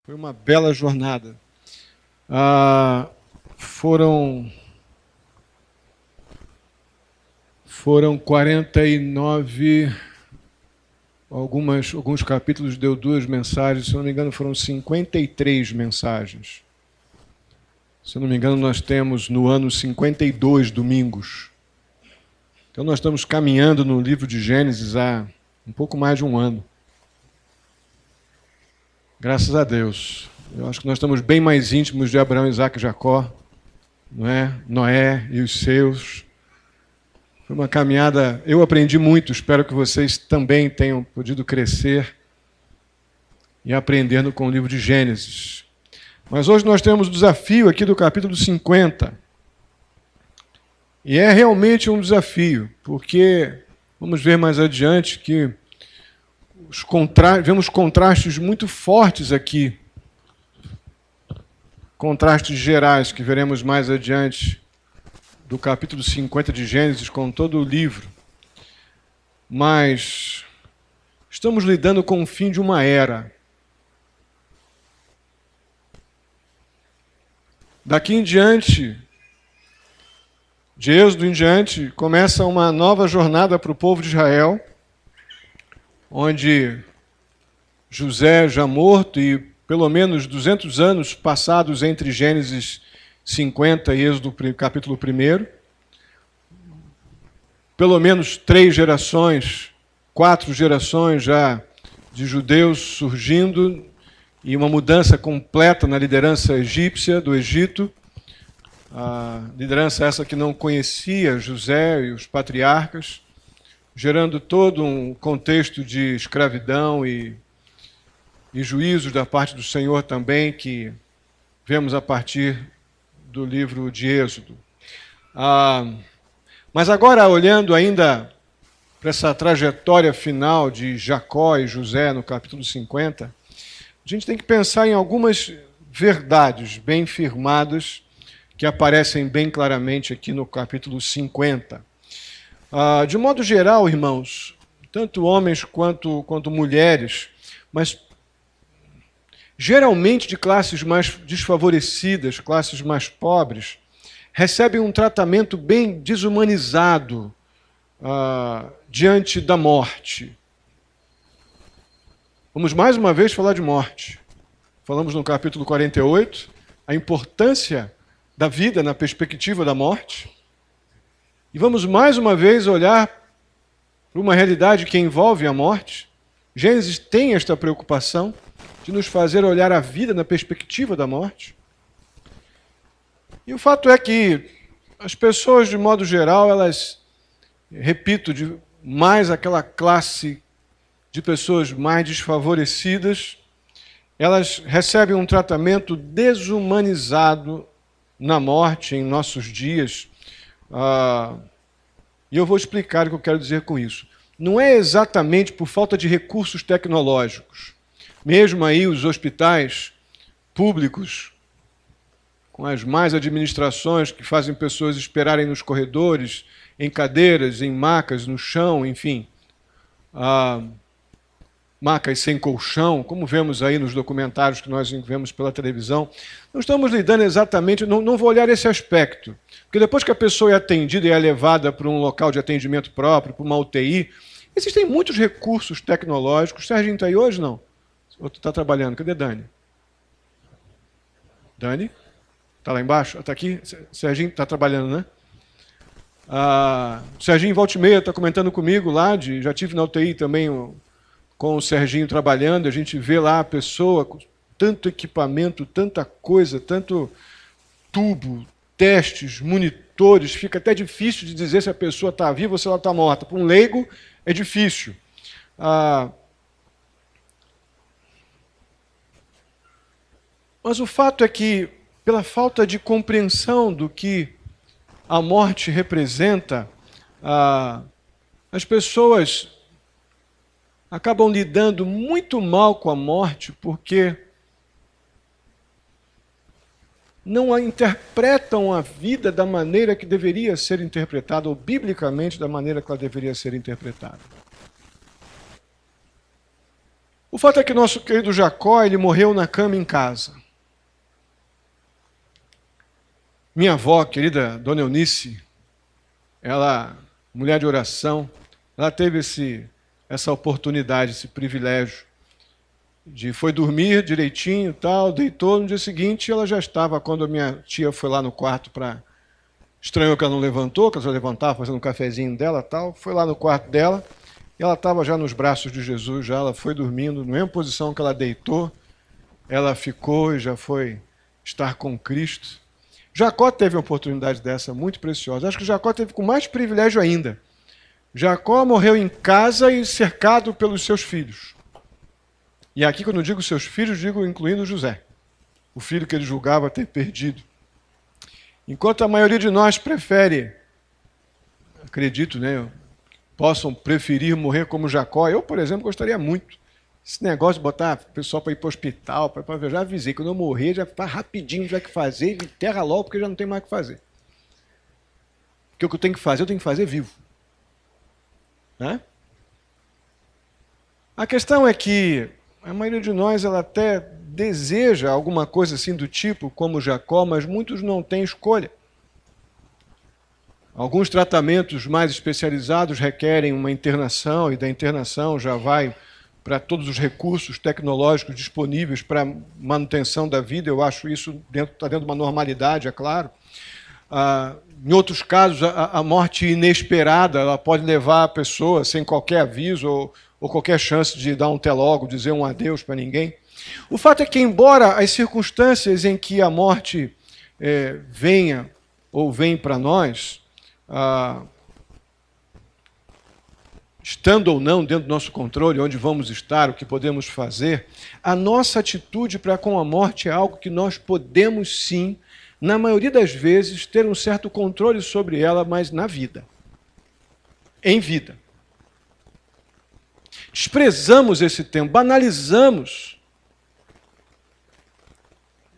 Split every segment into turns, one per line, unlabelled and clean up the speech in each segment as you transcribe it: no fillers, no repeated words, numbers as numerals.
Foi uma bela jornada. Foram 49, alguns capítulos deu 2 mensagens, se eu não me engano foram 53 mensagens. Se eu não me engano nós temos no ano 52 domingos. Então nós estamos caminhando no livro de Gênesis há um pouco mais de um ano. Graças a Deus. Eu acho que nós estamos bem mais íntimos de Abraão, Isaac e Jacó, não é? Noé e os seus. Foi uma caminhada, eu aprendi muito, espero que vocês também tenham podido crescer e aprendendo com o livro de Gênesis. Mas hoje nós temos o desafio aqui do capítulo 50. E é realmente um desafio, porque vamos ver mais adiante que vemos contrastes muito fortes aqui. Contrastes gerais que veremos mais adiante do capítulo 50 de Gênesis com todo o livro. Mas estamos lidando com o fim de uma era. Daqui em diante, de Êxodo em diante, começa uma nova jornada para o povo de Israel, onde José já morto e pelo menos 200 anos passados entre Gênesis 50 e Êxodo capítulo 1, pelo menos 3 gerações, 4 gerações já de judeus surgindo e uma mudança completa na liderança egípcia do Egito, a liderança essa que não conhecia José e os patriarcas, gerando todo um contexto de escravidão e juízos da parte do Senhor também, que vemos a partir do livro de Êxodo. Mas agora, olhando ainda para essa trajetória final de Jacó e José no capítulo 50, a gente tem que pensar em algumas verdades bem firmadas que aparecem bem claramente aqui no capítulo 50. De modo geral, irmãos, tanto homens quanto mulheres, mas geralmente de classes mais desfavorecidas, classes mais pobres, recebem um tratamento bem desumanizado diante da morte. Vamos mais uma vez falar de morte. Falamos no capítulo 48, a importância da vida na perspectiva da morte. E vamos mais uma vez olhar para uma realidade que envolve a morte. Gênesis tem esta preocupação de nos fazer olhar a vida na perspectiva da morte. E o fato é que as pessoas, de modo geral, elas, repito, mais aquela classe de pessoas mais desfavorecidas, elas recebem um tratamento desumanizado na morte em nossos dias. E eu vou explicar o que eu quero dizer com isso. Não é exatamente por falta de recursos tecnológicos. Mesmo aí os hospitais públicos, com as más administrações que fazem pessoas esperarem nos corredores, em cadeiras, em macas, no chão, enfim. Macas sem colchão, como vemos aí nos documentários que nós vemos pela televisão. Não estamos lidando exatamente, não vou olhar esse aspecto. Porque depois que a pessoa é atendida e é levada para um local de atendimento próprio, para uma UTI, existem muitos recursos tecnológicos. O Serginho está aí hoje, não? Ou tu está trabalhando? Cadê Dani? Dani? Está lá embaixo? Está aqui? Serginho está trabalhando, né? Serginho volta e meia está comentando comigo lá, já tive na UTI também com o Serginho trabalhando, a gente vê lá a pessoa com tanto equipamento, tanta coisa, tanto tubo, testes, monitores, fica até difícil de dizer se a pessoa está viva ou se ela está morta. Para um leigo é difícil. Mas o fato é que, pela falta de compreensão do que a morte representa, as pessoas acabam lidando muito mal com a morte porque não interpretam a vida da maneira que deveria ser interpretada, ou biblicamente da maneira que ela deveria ser interpretada. O fato é que nosso querido Jacó, ele morreu na cama em casa. Minha avó, querida Dona Eunice, ela, mulher de oração, ela teve essa oportunidade, esse privilégio foi dormir direitinho, tal, deitou, no dia seguinte ela já estava, quando a minha tia foi lá no quarto para... Estranhou que ela não levantou, que ela já levantava fazendo um cafezinho dela, tal, foi lá no quarto dela, e ela estava já nos braços de Jesus, já ela foi dormindo, na mesma posição que ela deitou, ela ficou e já foi estar com Cristo. Jacó teve uma oportunidade dessa muito preciosa. Acho que Jacó teve com mais privilégio ainda. Jacó morreu em casa e cercado pelos seus filhos. E aqui, quando eu digo seus filhos, digo incluindo José, o filho que ele julgava ter perdido. Enquanto a maioria de nós prefere, acredito, né, possam preferir morrer como Jacó, eu, por exemplo, gostaria muito. Esse negócio de botar o pessoal para ir para o hospital, para ver, já avisei, quando eu morrer, já está rapidinho, já que fazer, enterra logo, porque já não tem mais o que fazer. Porque o que eu tenho que fazer vivo. Né? A questão é que a maioria de nós ela até deseja alguma coisa assim do tipo, como Jacó, mas muitos não têm escolha. Alguns tratamentos mais especializados requerem uma internação, e da internação já vai para todos os recursos tecnológicos disponíveis para manutenção da vida. Eu acho isso está dentro de uma normalidade, é claro. Em outros casos, a morte inesperada ela pode levar a pessoa sem qualquer aviso ou qualquer chance de dar um até logo, dizer um adeus para ninguém. O fato é que, embora as circunstâncias em que a morte venha ou vem para nós, estando ou não dentro do nosso controle, onde vamos estar, o que podemos fazer, a nossa atitude para com a morte é algo que nós podemos sim, na maioria das vezes, ter um certo controle sobre ela, mas na vida. Em vida. Desprezamos esse tempo, banalizamos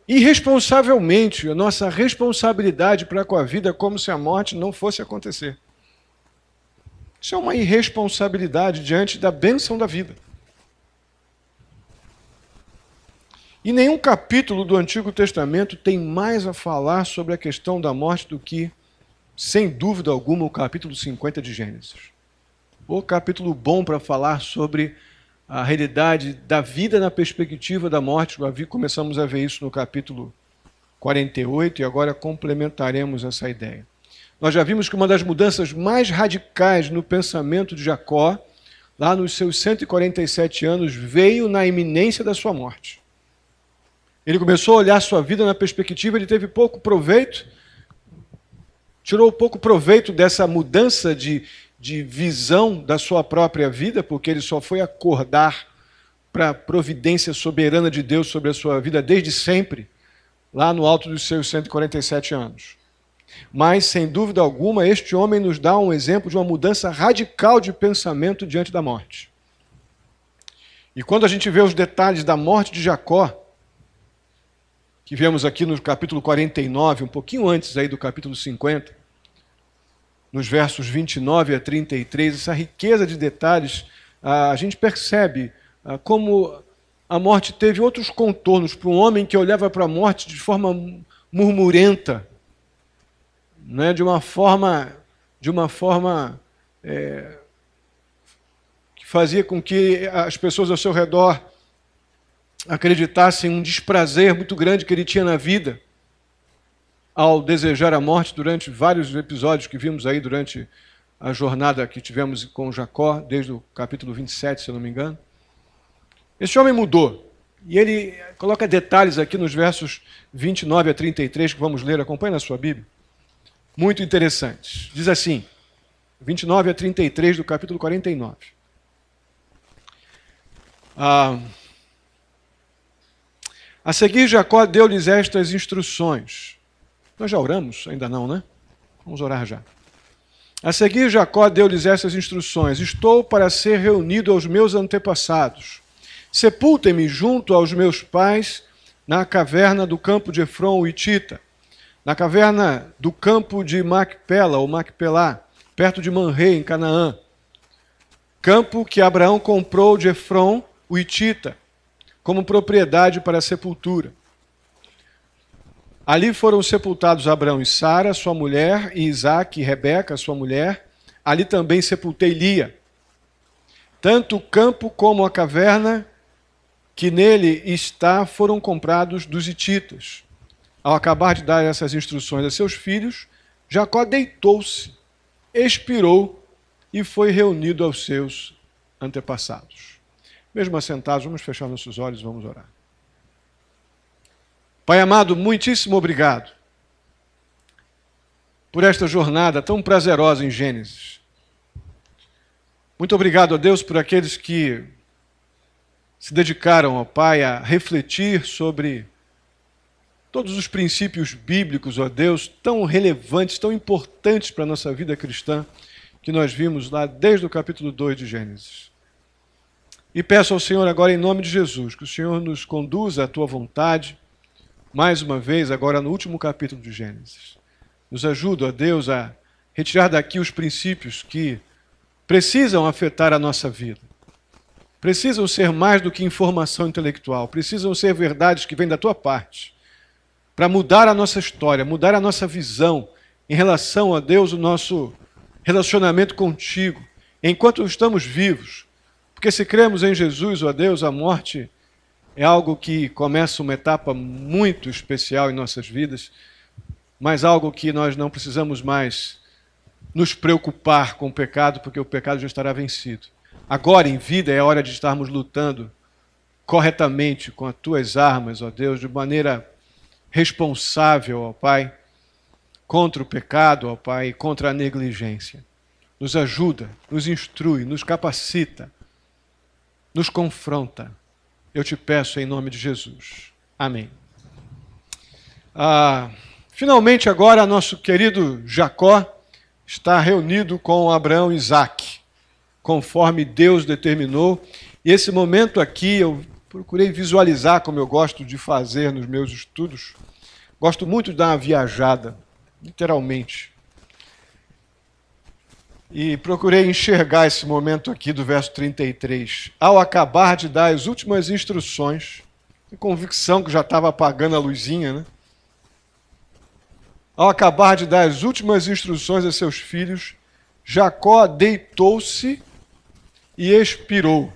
irresponsavelmente a nossa responsabilidade para com a vida, como se a morte não fosse acontecer. Isso é uma irresponsabilidade diante da bênção da vida. E nenhum capítulo do Antigo Testamento tem mais a falar sobre a questão da morte do que, sem dúvida alguma, o capítulo 50 de Gênesis. O capítulo bom para falar sobre a realidade da vida na perspectiva da morte. Começamos a ver isso no capítulo 48 e agora complementaremos essa ideia. Nós já vimos que uma das mudanças mais radicais no pensamento de Jacó, lá nos seus 147 anos, veio na iminência da sua morte. Ele começou a olhar sua vida na perspectiva, ele teve pouco proveito, tirou pouco proveito dessa mudança de visão da sua própria vida, porque ele só foi acordar para a providência soberana de Deus sobre a sua vida desde sempre, lá no alto dos seus 147 anos. Mas, sem dúvida alguma, este homem nos dá um exemplo de uma mudança radical de pensamento diante da morte. E quando a gente vê os detalhes da morte de Jacó, que vemos aqui no capítulo 49, um pouquinho antes aí do capítulo 50, nos versos 29 a 33, essa riqueza de detalhes, a gente percebe como a morte teve outros contornos para um homem que olhava para a morte de forma murmurenta, né, de uma forma que fazia com que as pessoas ao seu redor acreditassem um desprazer muito grande que ele tinha na vida, ao desejar a morte durante vários episódios que vimos aí durante a jornada que tivemos com Jacó, desde o capítulo 27, se eu não me engano. Esse homem mudou. E ele coloca detalhes aqui nos versos 29 a 33, que vamos ler, acompanhe na sua Bíblia. Muito interessantes. Diz assim, 29 a 33 do capítulo 49. A seguir, Jacó deu-lhes estas instruções. Nós já oramos? Ainda não, né? Vamos orar já. A seguir, Jacó deu-lhes estas instruções. Estou para ser reunido aos meus antepassados. Sepultem-me junto aos meus pais na caverna do campo de Efron, o Hitita, na caverna do campo de Macpela, ou Macpelá, perto de Manrê, em Canaã. Campo que Abraão comprou de Efron o Hitita, como propriedade para a sepultura. Ali foram sepultados Abraão e Sara, sua mulher, e Isaque e Rebeca, sua mulher. Ali também sepultei Lia. Tanto o campo como a caverna que nele está foram comprados dos hititas. Ao acabar de dar essas instruções a seus filhos, Jacó deitou-se, expirou e foi reunido aos seus antepassados. Mesmo assentados, vamos fechar nossos olhos e vamos orar. Pai amado, muitíssimo obrigado por esta jornada tão prazerosa em Gênesis. Muito obrigado a Deus por aqueles que se dedicaram, ó Pai, a refletir sobre todos os princípios bíblicos, ó Deus, tão relevantes, tão importantes para a nossa vida cristã, que nós vimos lá desde o capítulo 2 de Gênesis. E peço ao Senhor agora, em nome de Jesus, que o Senhor nos conduza à Tua vontade, mais uma vez, agora no último capítulo de Gênesis. Nos ajuda, ó Deus, a retirar daqui os princípios que precisam afetar a nossa vida. Precisam ser mais do que informação intelectual, precisam ser verdades que vêm da Tua parte, para mudar a nossa história, mudar a nossa visão em relação a Deus, o nosso relacionamento contigo, enquanto estamos vivos. Porque se cremos em Jesus, ó Deus, a morte é algo que começa uma etapa muito especial em nossas vidas, mas algo que nós não precisamos mais nos preocupar com o pecado, porque o pecado já estará vencido. Agora, em vida, é hora de estarmos lutando corretamente com as Tuas armas, ó Deus, de maneira responsável, ó Pai, contra o pecado, ó Pai, e contra a negligência. Nos ajuda, nos instrui, nos capacita, nos confronta. Eu te peço em nome de Jesus. Amém. Finalmente agora nosso querido Jacó está reunido com Abraão e Isaque, conforme Deus determinou. E esse momento aqui eu procurei visualizar, como eu gosto de fazer nos meus estudos. Gosto muito de dar uma viajada, literalmente. E procurei enxergar esse momento aqui do verso 33. Ao acabar de dar as últimas instruções, com convicção que já estava apagando a luzinha, né? Ao acabar de dar as últimas instruções a seus filhos, Jacó deitou-se e expirou.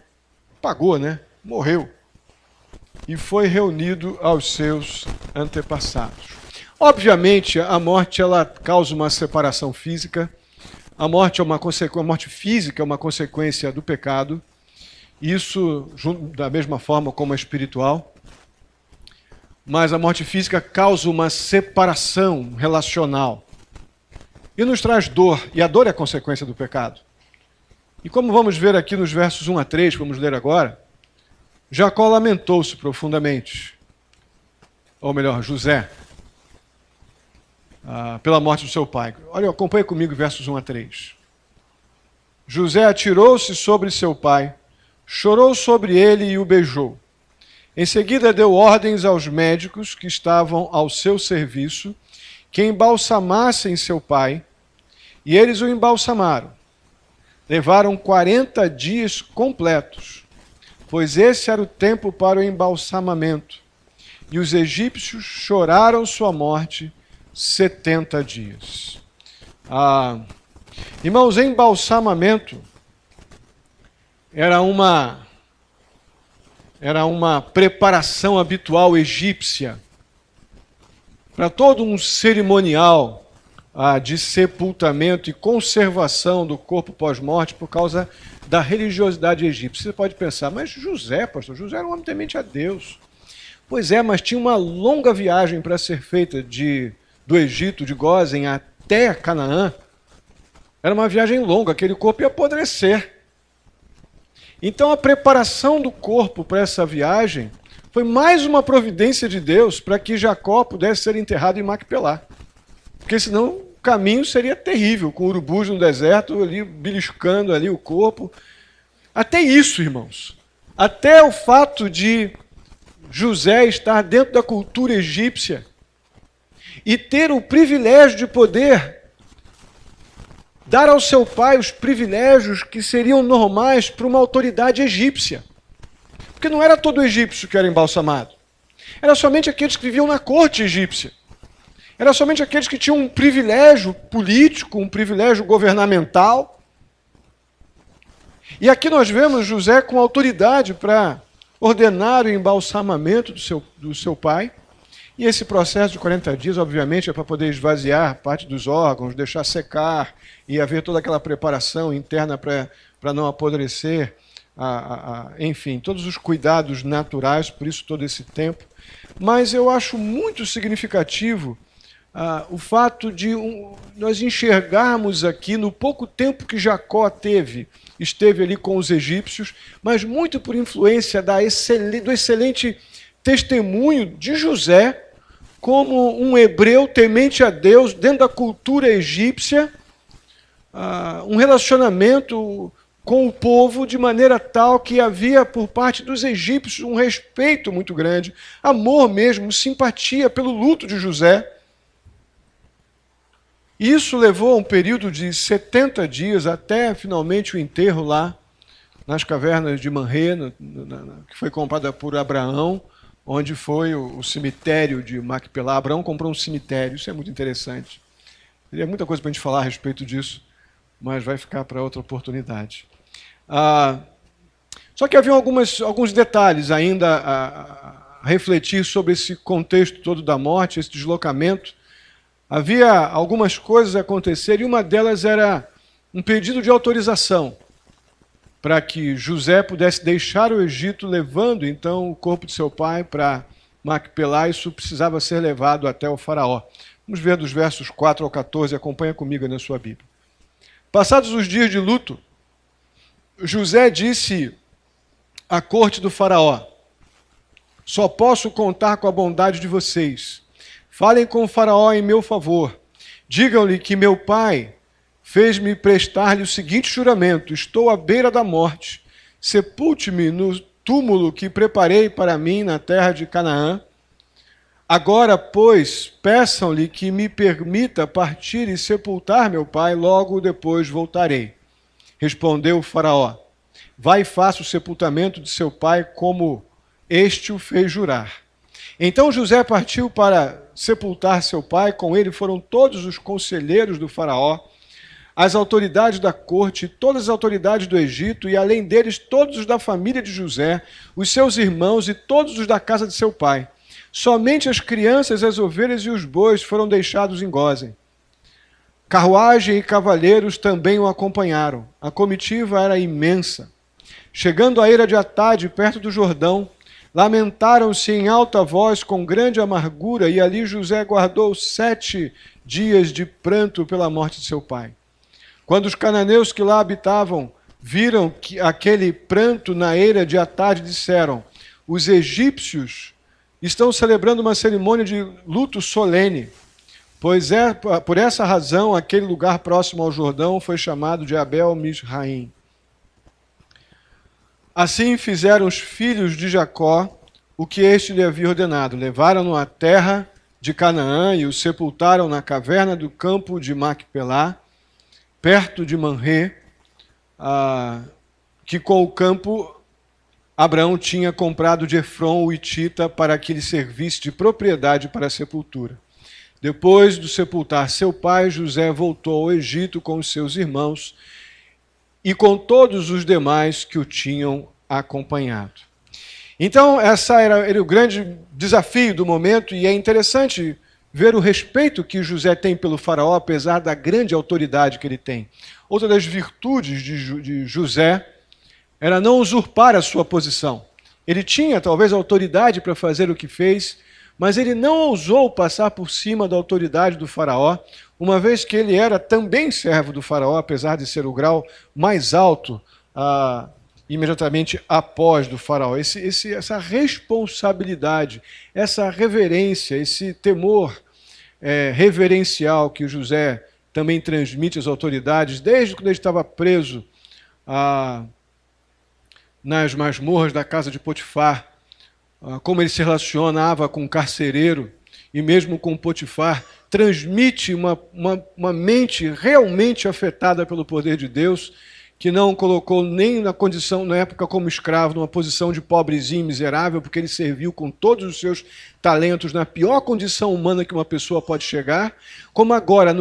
Apagou, né? Morreu. E foi reunido aos seus antepassados. Obviamente, a morte ela causa uma separação física. A morte física é uma consequência do pecado. Isso da mesma forma como a espiritual. Mas a morte física causa uma separação relacional. E nos traz dor, e a dor é a consequência do pecado. E como vamos ver aqui nos versos 1 a 3, vamos ler agora, Jacó lamentou-se profundamente, ou melhor, José, pela morte do seu pai. Olha, acompanha comigo versos 1 a 3. José atirou-se sobre seu pai, chorou sobre ele e o beijou. Em seguida deu ordens aos médicos que estavam ao seu serviço, que embalsamassem seu pai, e eles o embalsamaram. Levaram 40 dias completos, pois esse era o tempo para o embalsamamento. E os egípcios choraram sua morte 70 dias. Irmãos, embalsamamento era uma preparação habitual egípcia para todo um cerimonial de sepultamento e conservação do corpo pós-morte por causa da religiosidade egípcia. Você pode pensar, mas José, pastor, José era um homem temente a Deus. Pois é, mas tinha uma longa viagem para ser feita do Egito, de Gósen, até Canaã. Era uma viagem longa, aquele corpo ia apodrecer. Então a preparação do corpo para essa viagem foi mais uma providência de Deus para que Jacó pudesse ser enterrado em Macpelá. Porque senão o caminho seria terrível, com urubus no deserto, ali beliscando ali o corpo. Até isso, irmãos. Até o fato de José estar dentro da cultura egípcia e ter o privilégio de poder dar ao seu pai os privilégios que seriam normais para uma autoridade egípcia. Porque não era todo egípcio que era embalsamado. Era somente aqueles que viviam na corte egípcia. Era somente aqueles que tinham um privilégio político, um privilégio governamental. E aqui nós vemos José com autoridade para ordenar o embalsamamento do seu pai. E esse processo de 40 dias, obviamente, é para poder esvaziar parte dos órgãos, deixar secar e haver toda aquela preparação interna para não apodrecer. Enfim, todos os cuidados naturais, por isso todo esse tempo. Mas eu acho muito significativo o fato de nós enxergarmos aqui, no pouco tempo que Jacó esteve ali com os egípcios, mas muito por influência do excelente testemunho de José, como um hebreu temente a Deus, dentro da cultura egípcia, um relacionamento com o povo de maneira tal que havia por parte dos egípcios um respeito muito grande, amor mesmo, simpatia pelo luto de José. Isso levou a um período de 70 dias até finalmente o enterro lá nas cavernas de Manré, que foi comprada por Abraão, onde foi o cemitério de Macpelá. Abraão comprou um cemitério, isso é muito interessante. Teria muita coisa para a gente falar a respeito disso, mas vai ficar para outra oportunidade. Só que havia alguns detalhes ainda a refletir sobre esse contexto todo da morte, esse deslocamento. Havia algumas coisas a acontecer e uma delas era um pedido de autorização para que José pudesse deixar o Egito, levando então o corpo de seu pai para Macpelá. Isso precisava ser levado até o faraó. Vamos ver dos versos 4 ao 14, acompanha comigo na sua Bíblia. Passados os dias de luto, José disse à corte do faraó: só posso contar com a bondade de vocês. Falem com o faraó em meu favor. Digam-lhe que meu pai fez-me prestar-lhe o seguinte juramento: estou à beira da morte. Sepulte-me no túmulo que preparei para mim na terra de Canaã. Agora, pois, peçam-lhe que me permita partir e sepultar meu pai, logo depois voltarei. Respondeu o faraó: vai e faça o sepultamento de seu pai como este o fez jurar. Então José partiu para sepultar seu pai, com ele foram todos os conselheiros do faraó, as autoridades da corte, todas as autoridades do Egito, e além deles todos os da família de José, os seus irmãos e todos os da casa de seu pai. Somente as crianças, as ovelhas e os bois foram deixados em Gósen. Carruagem e cavaleiros também o acompanharam. A comitiva era imensa. Chegando à eira de Atade, perto do Jordão, lamentaram-se em alta voz com grande amargura, e ali José guardou 7 dias de pranto pela morte de seu pai. Quando os cananeus que lá habitavam viram que aquele pranto na eira de Atade, disseram: os egípcios estão celebrando uma cerimônia de luto solene, pois por essa razão aquele lugar próximo ao Jordão foi chamado de Abel-Misraim. Assim fizeram os filhos de Jacó o que este lhe havia ordenado. Levaram-no à terra de Canaã e o sepultaram na caverna do campo de Macpelá, perto de Manré, que com o campo Abraão tinha comprado de Efron o hitita para que lhe servisse de propriedade para a sepultura. Depois de sepultar seu pai, José voltou ao Egito com os seus irmãos e com todos os demais que o tinham acompanhado. Então, essa era o grande desafio do momento, e é interessante ver o respeito que José tem pelo faraó, apesar da grande autoridade que ele tem. Outra das virtudes de José era não usurpar a sua posição. Ele tinha, talvez, autoridade para fazer o que fez, mas ele não ousou passar por cima da autoridade do faraó, uma vez que ele era também servo do faraó, apesar de ser o grau mais alto imediatamente após do faraó. Essa responsabilidade, essa reverência, esse temor reverencial que o José também transmite às autoridades, desde quando ele estava preso nas masmorras da casa de Potifar, como ele se relacionava com o carcereiro e mesmo com Potifar, transmite uma mente realmente afetada pelo poder de Deus, que não o colocou nem na condição, na época como escravo, numa posição de pobrezinho, miserável, porque ele serviu com todos os seus talentos na pior condição humana que uma pessoa pode chegar, como agora,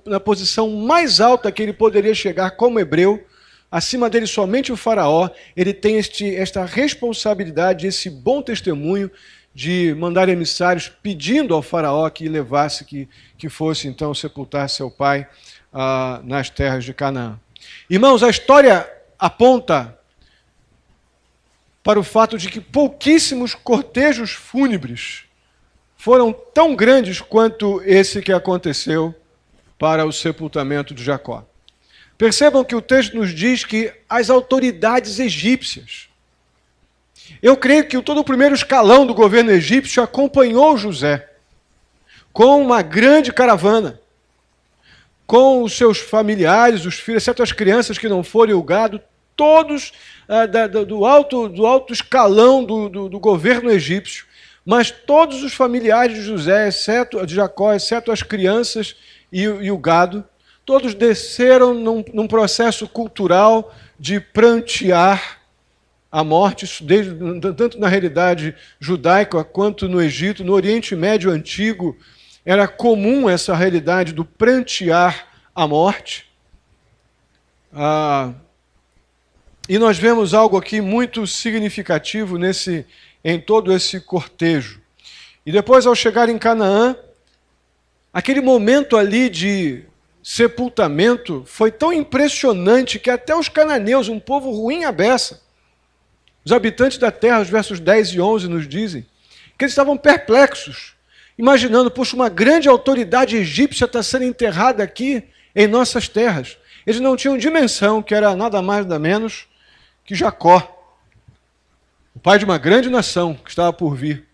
na posição mais alta que ele poderia chegar como hebreu, acima dele somente o faraó, ele tem esta responsabilidade, esse bom testemunho de mandar emissários pedindo ao faraó que levasse, que fosse então sepultar seu pai nas terras de Canaã. Irmãos, a história aponta para o fato de que pouquíssimos cortejos fúnebres foram tão grandes quanto esse que aconteceu para o sepultamento de Jacó. Percebam que o texto nos diz que as autoridades egípcias, eu creio que todo o primeiro escalão do governo egípcio acompanhou José com uma grande caravana, com os seus familiares, os filhos, exceto as crianças que não foram, o gado, todos do alto escalão do governo egípcio, mas todos os familiares de José, de Jacó, exceto as crianças e o gado, todos desceram num processo cultural de prantear a morte, tanto na realidade judaica quanto no Egito, no Oriente Médio Antigo, era comum essa realidade do prantear a morte. E nós vemos algo aqui muito significativo em todo esse cortejo. E depois, ao chegar em Canaã, aquele momento ali de sepultamento foi tão impressionante que até os cananeus, um povo ruim à beça, os habitantes da terra, os versos 10 e 11 nos dizem, que eles estavam perplexos, imaginando, poxa, uma grande autoridade egípcia está sendo enterrada aqui em nossas terras. Eles não tinham dimensão que era nada mais nada menos que Jacó, o pai de uma grande nação que estava por vir,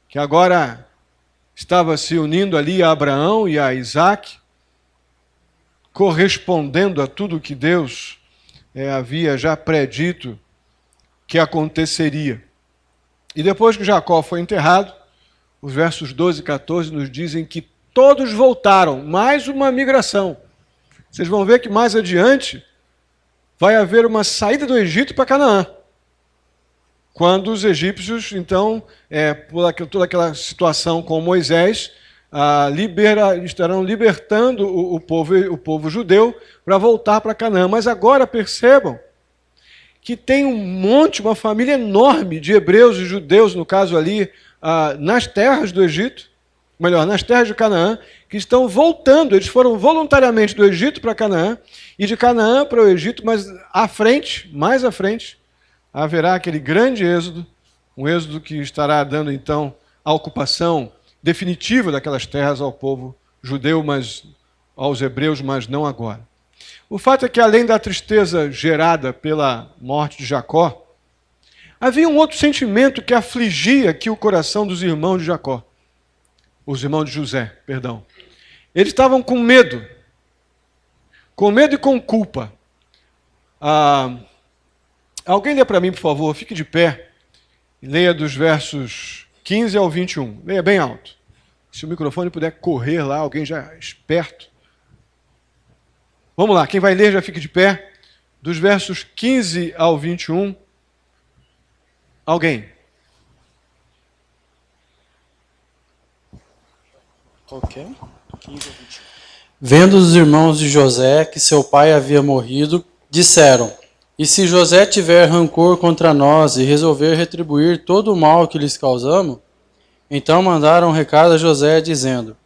que agora estava se unindo ali a Abraão e a Isaac, correspondendo a tudo que Deus havia já predito que aconteceria. E depois que Jacó foi enterrado, os versos 12 e 14 nos dizem que todos voltaram, mais uma migração. Vocês vão ver que mais adiante vai haver uma saída do Egito para Canaã. Quando os egípcios, então, por toda aquela situação com Moisés, estarão libertando o povo judeu para voltar para Canaã. Mas agora percebam que tem uma família enorme de hebreus e judeus, no caso ali, nas terras do Egito, melhor, nas terras de Canaã, que estão voltando. Eles foram voluntariamente do Egito para Canaã, e de Canaã para o Egito, mas mais à frente, haverá aquele grande êxodo, um êxodo que estará dando, então, a ocupação definitiva daquelas terras ao povo judeu, mas aos hebreus, mas não agora. O fato é que, além da tristeza gerada pela morte de Jacó, havia um outro sentimento que afligia aqui o coração dos irmãos de Jacó. Os irmãos de José, perdão. Eles estavam com medo e com culpa. Alguém lê para mim, por favor, fique de pé, e leia dos versos 15 ao 21. Leia bem alto. Se o microfone puder correr lá, alguém já esperto. Vamos lá, quem vai ler já fique de pé. Dos versos 15 ao 21. Alguém?
Ok. 15 a 21. Vendo os irmãos de José que seu pai havia morrido, disseram: e se José tiver rancor contra nós e resolver retribuir todo o mal que lhes causamos? Então mandaram um recado a José, dizendo: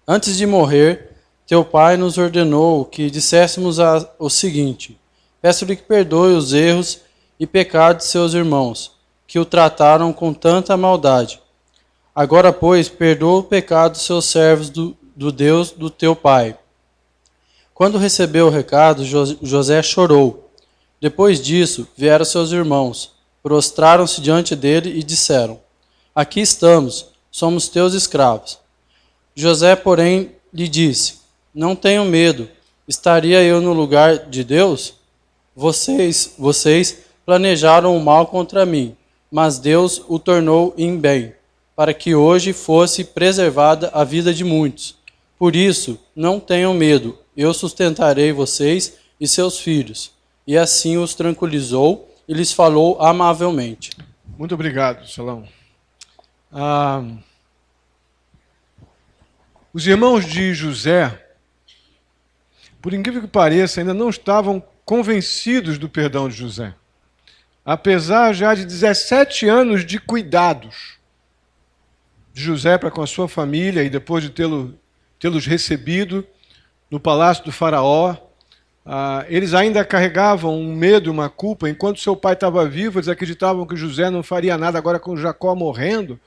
antes de morrer, teu pai nos ordenou que disséssemos o seguinte: peço-lhe que perdoe os erros e pecados de seus irmãos, que o trataram com tanta maldade. Agora, pois, perdoa o pecado dos seus servos do Deus do teu pai. Quando recebeu o recado, José chorou. Depois disso, vieram seus irmãos, prostraram-se diante dele e disseram: aqui estamos, somos teus escravos. José, porém, lhe disse: não tenham medo, estaria eu no lugar de Deus? Vocês planejaram o mal contra mim, mas Deus o tornou em bem, para que hoje fosse preservada a vida de muitos. Por isso, não tenham medo, eu sustentarei vocês e seus filhos. e assim os tranquilizou e lhes falou amavelmente.
Muito obrigado, Salão. Os irmãos de José, por incrível que pareça, ainda não estavam convencidos do perdão de José. Apesar já de 17 anos de cuidados de José para com a sua família e depois de tê-los recebido no palácio do faraó, eles ainda carregavam um medo, uma culpa. Enquanto seu pai estava vivo, eles acreditavam que José não faria nada. Agora, com Jacó morrendo,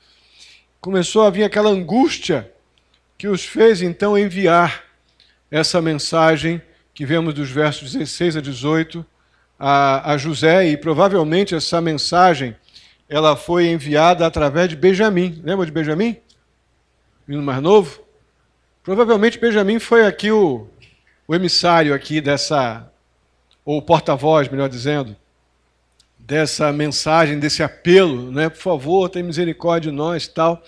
começou a vir aquela angústia que os fez então enviar essa mensagem que vemos dos versos 16 a 18 a José, e provavelmente essa mensagem ela foi enviada através de Benjamim. Lembra de Benjamim? Menino mais novo? Provavelmente Benjamim foi aqui o emissário aqui dessa, ou o porta-voz, melhor dizendo, dessa mensagem, desse apelo, né? Por favor, tenha misericórdia de nós e tal.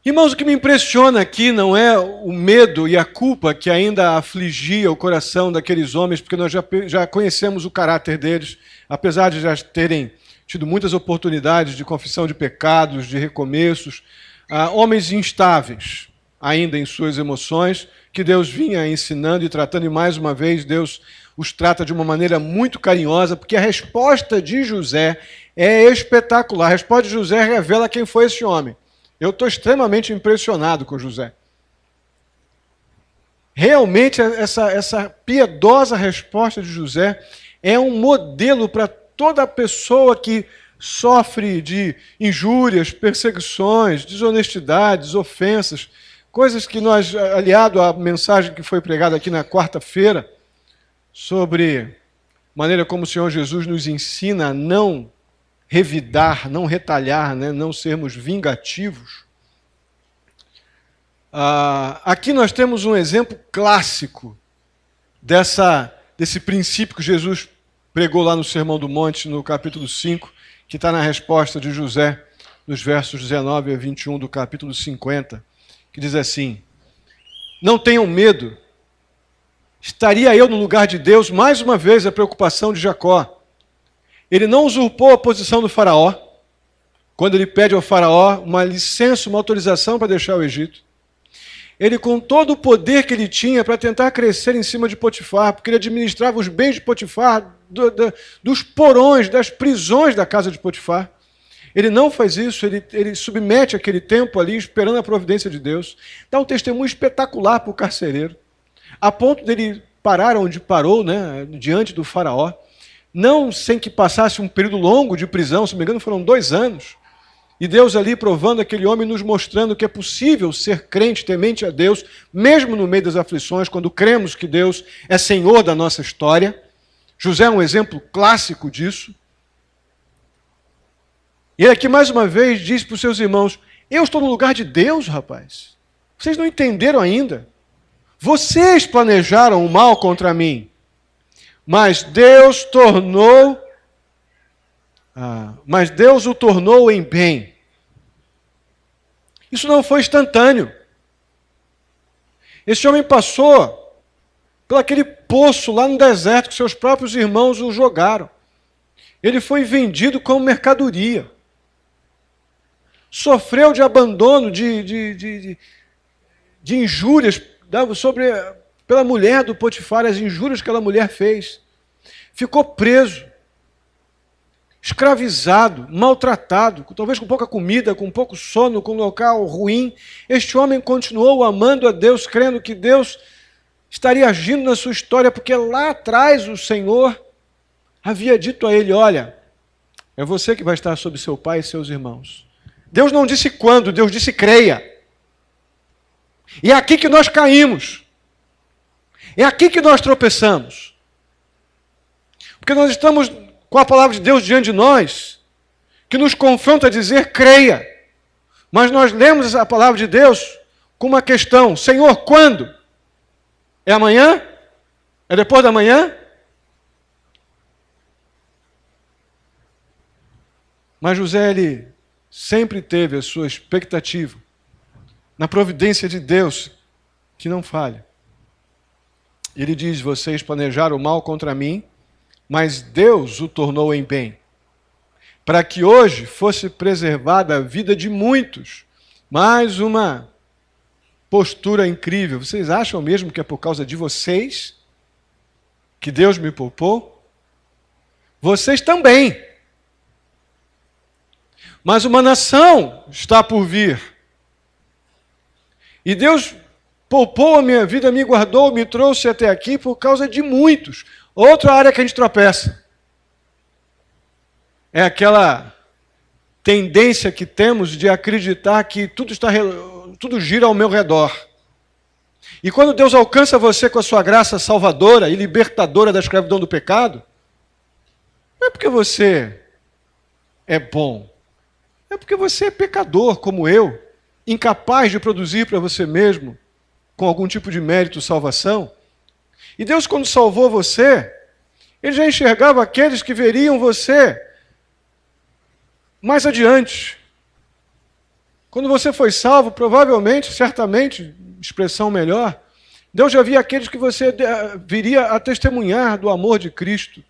Irmãos, o que me impressiona aqui não é o medo e a culpa que ainda afligia o coração daqueles homens, porque nós já conhecemos o caráter deles, apesar de já terem tido muitas oportunidades de confissão de pecados, de recomeços, homens instáveis ainda em suas emoções, que Deus vinha ensinando e tratando, e mais uma vez Deus os trata de uma maneira muito carinhosa, porque a resposta de José é espetacular. A resposta de José revela quem foi esse homem. Eu estou extremamente impressionado com José. Realmente, essa piedosa resposta de José é um modelo para toda pessoa que sofre de injúrias, perseguições, desonestidades, ofensas, coisas que nós, aliado à mensagem que foi pregada aqui na quarta-feira, sobre a maneira como o Senhor Jesus nos ensina a não revidar, não retalhar, né? Não sermos vingativos. Aqui nós temos um exemplo clássico desse princípio que Jesus pregou lá no Sermão do Monte, no capítulo 5, que está na resposta de José, nos versos 19 a 21 do capítulo 50, que diz assim: não tenham medo, estaria eu no lugar de Deus? Mais uma vez a preocupação de Jacó. Ele não usurpou a posição do faraó, quando ele pede ao faraó uma licença, uma autorização para deixar o Egito. Ele, com todo o poder que ele tinha para tentar crescer em cima de Potifar, porque ele administrava os bens de Potifar, dos porões, das prisões da casa de Potifar. Ele não faz isso, ele submete aquele tempo ali, esperando a providência de Deus. Dá um testemunho espetacular para o carcereiro, a ponto dele parar onde parou, né, diante do faraó, não sem que passasse um período longo de prisão, se não me engano foram 2 anos, e Deus ali provando aquele homem, nos mostrando que é possível ser crente, temente a Deus, mesmo no meio das aflições, quando cremos que Deus é Senhor da nossa história. José é um exemplo clássico disso. E ele aqui mais uma vez diz para os seus irmãos: eu estou no lugar de Deus, rapaz. Vocês não entenderam ainda. Vocês planejaram o mal contra mim, mas Deus o tornou em bem. Isso não foi instantâneo. Esse homem passou por aquele poço lá no deserto que seus próprios irmãos o jogaram. Ele foi vendido como mercadoria. Sofreu de abandono, de injúrias pela mulher do Potifar, as injúrias que aquela mulher fez. Ficou preso, escravizado, maltratado, talvez com pouca comida, com pouco sono, com um local ruim. Este homem continuou amando a Deus, crendo que Deus estaria agindo na sua história, porque lá atrás o Senhor havia dito a ele: olha, é você que vai estar sob seu pai e seus irmãos. Deus não disse quando, Deus disse creia. E é aqui que nós caímos. É aqui que nós tropeçamos. Porque nós estamos com a palavra de Deus diante de nós, que nos confronta a dizer creia. Mas nós lemos a palavra de Deus com uma questão: Senhor, quando? É amanhã? É depois da manhã? Mas José, ele sempre teve a sua expectativa na providência de Deus, que não falha. Ele diz: vocês planejaram o mal contra mim, mas Deus o tornou em bem, para que hoje fosse preservada a vida de muitos. Mais uma postura incrível. Vocês acham mesmo que é por causa de vocês que Deus me poupou? Vocês também. Mas uma nação está por vir. E Deus poupou a minha vida, me guardou, me trouxe até aqui por causa de muitos. Outra área que a gente tropeça é aquela tendência que temos de acreditar que tudo gira ao meu redor. E quando Deus alcança você com a sua graça salvadora e libertadora da escravidão do pecado, não é porque você é bom, é porque você é pecador como eu, incapaz de produzir para você mesmo, com algum tipo de mérito, salvação. E Deus, quando salvou você, Ele já enxergava aqueles que veriam você mais adiante. Quando você foi salvo, provavelmente, certamente, expressão melhor, Deus já via aqueles que você viria a testemunhar do amor de Cristo,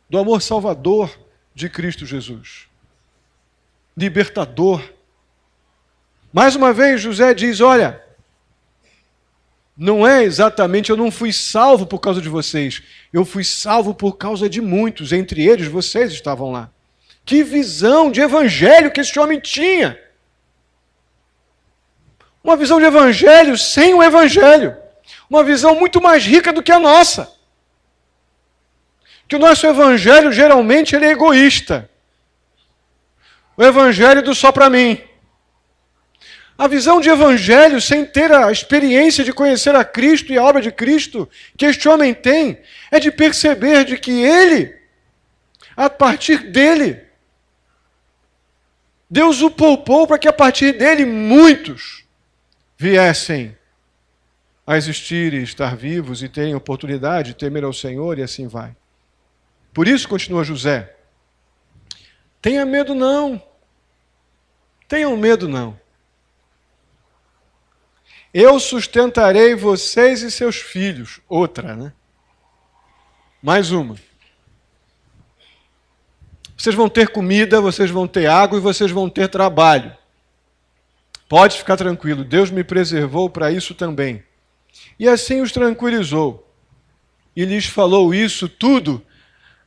do amor salvador de Cristo Jesus. Libertador. Mais uma vez, José diz, olha, não é exatamente, eu não fui salvo por causa de vocês, eu fui salvo por causa de muitos, entre eles vocês estavam lá. Que visão de evangelho que esse homem tinha! Uma visão de evangelho sem o evangelho. Uma visão muito mais rica do que a nossa. Que o nosso evangelho, geralmente, ele é egoísta. O evangelho do só para mim. A visão de evangelho, sem ter a experiência de conhecer a Cristo e a obra de Cristo, que este homem tem, é de perceber de que ele, a partir dele, Deus o poupou para que a partir dele muitos viessem a existir e estar vivos e terem oportunidade de temer ao Senhor e assim vai. Por isso, continua José, tenha medo não, tenham medo não. Eu sustentarei vocês e seus filhos. Outra, né? Mais uma. Vocês vão ter comida, vocês vão ter água e vocês vão ter trabalho. Pode ficar tranquilo, Deus me preservou para isso também. E assim os tranquilizou. E lhes falou isso tudo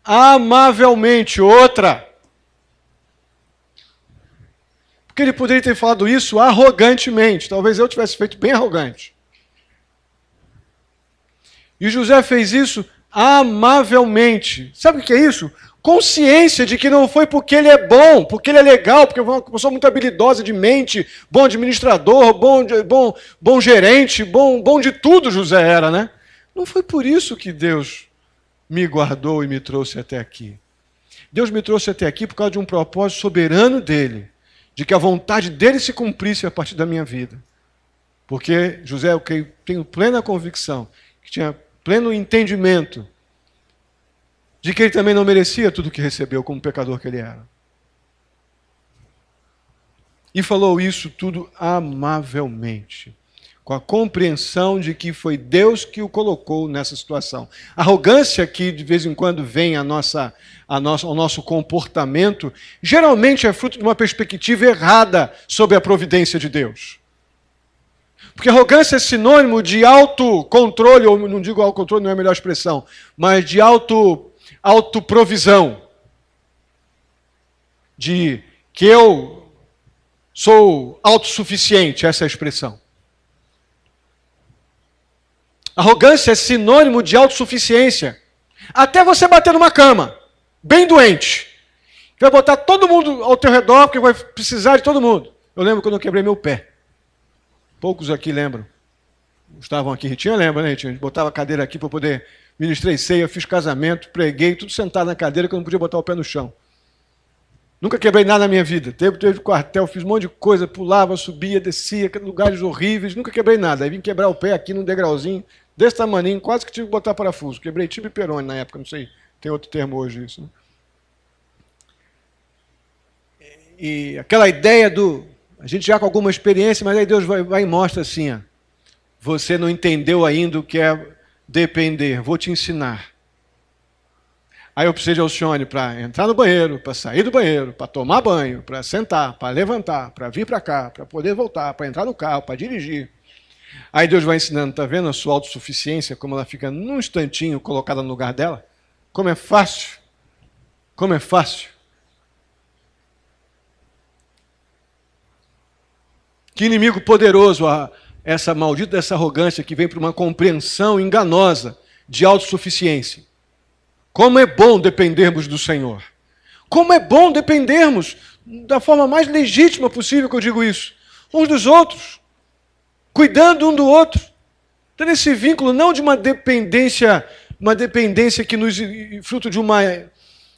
amavelmente. Outra. Porque ele poderia ter falado isso arrogantemente. Talvez eu tivesse feito bem arrogante. E José fez isso amavelmente. Sabe o que é isso? Consciência de que não foi porque ele é bom, porque ele é legal, porque é uma pessoa muito habilidosa de mente, bom administrador, bom gerente, bom de tudo José era, né? Não foi por isso que Deus me guardou e me trouxe até aqui. Deus me trouxe até aqui por causa de um propósito soberano dele, de que a vontade dele se cumprisse a partir da minha vida. Porque José, eu tenho plena convicção, que tinha pleno entendimento de que ele também não merecia tudo o que recebeu como pecador que ele era. E falou isso tudo amavelmente, com a compreensão de que foi Deus que o colocou nessa situação. A arrogância que de vez em quando vem ao nosso comportamento, geralmente é fruto de uma perspectiva errada sobre a providência de Deus. Porque arrogância é sinônimo de autocontrole, ou não digo autocontrole, não é a melhor expressão, mas de autoprovisão. De que eu sou autossuficiente, essa é a expressão. Arrogância é sinônimo de autossuficiência. Até você bater numa cama, bem doente. Vai botar todo mundo ao teu redor, porque vai precisar de todo mundo. Eu lembro quando eu quebrei meu pé. Poucos aqui lembram. Estavam aqui. Ritinha lembra, né, Ritinha? A gente botava a cadeira aqui para poder... Ministrei ceia, fiz casamento, preguei, tudo sentado na cadeira que eu não podia botar o pé no chão. Nunca quebrei nada na minha vida. Teve quartel, fiz um monte de coisa, pulava, subia, descia, lugares horríveis, nunca quebrei nada. Aí vim quebrar o pé aqui num degrauzinho, desse tamaninho, quase que tive que botar parafuso. Quebrei tibia e perone na época, não sei, tem outro termo hoje isso. Né? E aquela ideia a gente já com alguma experiência, mas aí Deus vai e mostra assim, ó, você não entendeu ainda o que é depender, vou te ensinar. Aí eu preciso de Alcione para entrar no banheiro, para sair do banheiro, para tomar banho, para sentar, para levantar, para vir para cá, para poder voltar, para entrar no carro, para dirigir. Aí Deus vai ensinando, está vendo a sua autossuficiência, como ela fica num instantinho colocada no lugar dela? Como é fácil. Como é fácil. Que inimigo poderoso essa maldita, essa arrogância que vem para uma compreensão enganosa de autossuficiência. Como é bom dependermos do Senhor. Como é bom dependermos da forma mais legítima possível que eu digo isso. Uns dos outros. Cuidando um do outro. Tendo esse vínculo não de uma dependência que nos fruto de uma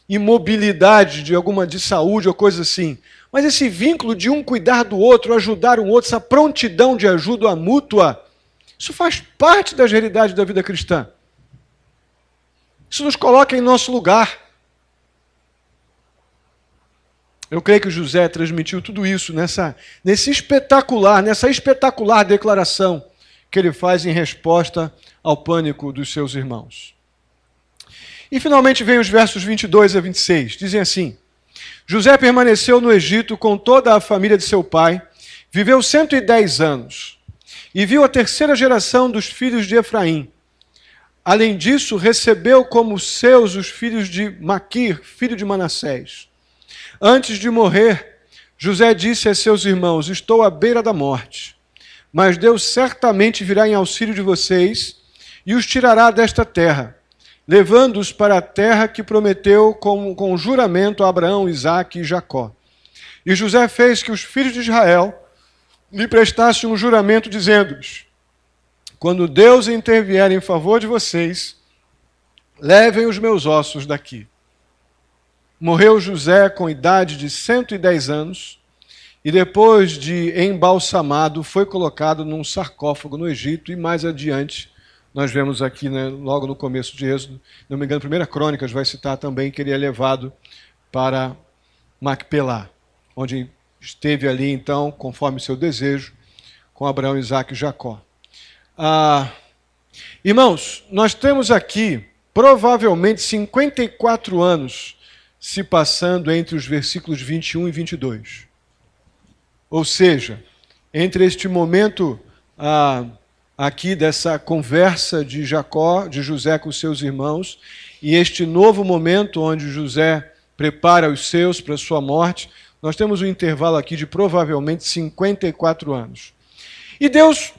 imobilidade, de saúde ou coisa assim. Mas esse vínculo de um cuidar do outro, ajudar um outro, essa prontidão de ajuda mútua, isso faz parte da realidade da vida cristã. Isso nos coloca em nosso lugar. Eu creio que José transmitiu tudo isso nessa espetacular declaração que ele faz em resposta ao pânico dos seus irmãos. E finalmente vem os versos 22 a 26. Dizem assim: José permaneceu no Egito com toda a família de seu pai, viveu 110 anos, e viu a terceira geração dos filhos de Efraim. Além disso, recebeu como seus os filhos de Maquir, filho de Manassés. Antes de morrer, José disse a seus irmãos: estou à beira da morte, mas Deus certamente virá em auxílio de vocês e os tirará desta terra, levando-os para a terra que prometeu com juramento a Abraão, Isaque e Jacó. E José fez que os filhos de Israel lhe prestassem um juramento, dizendo-lhes: quando Deus intervier em favor de vocês, levem os meus ossos daqui. Morreu José com idade de 110 anos, e depois de embalsamado, foi colocado num sarcófago no Egito, e mais adiante, nós vemos aqui, logo no começo de Êxodo, não me engano, 1 Crônicas vai citar também que ele é levado para Macpelá, onde esteve ali, então, conforme seu desejo, com Abraão, Isaque e Jacó. Irmãos, nós temos aqui, provavelmente, 54 anos se passando entre os versículos 21 e 22. Ou seja, entre este momento aqui dessa conversa de José com seus irmãos, e este novo momento onde José prepara os seus para a sua morte, nós temos um intervalo aqui de provavelmente 54 anos. E Deus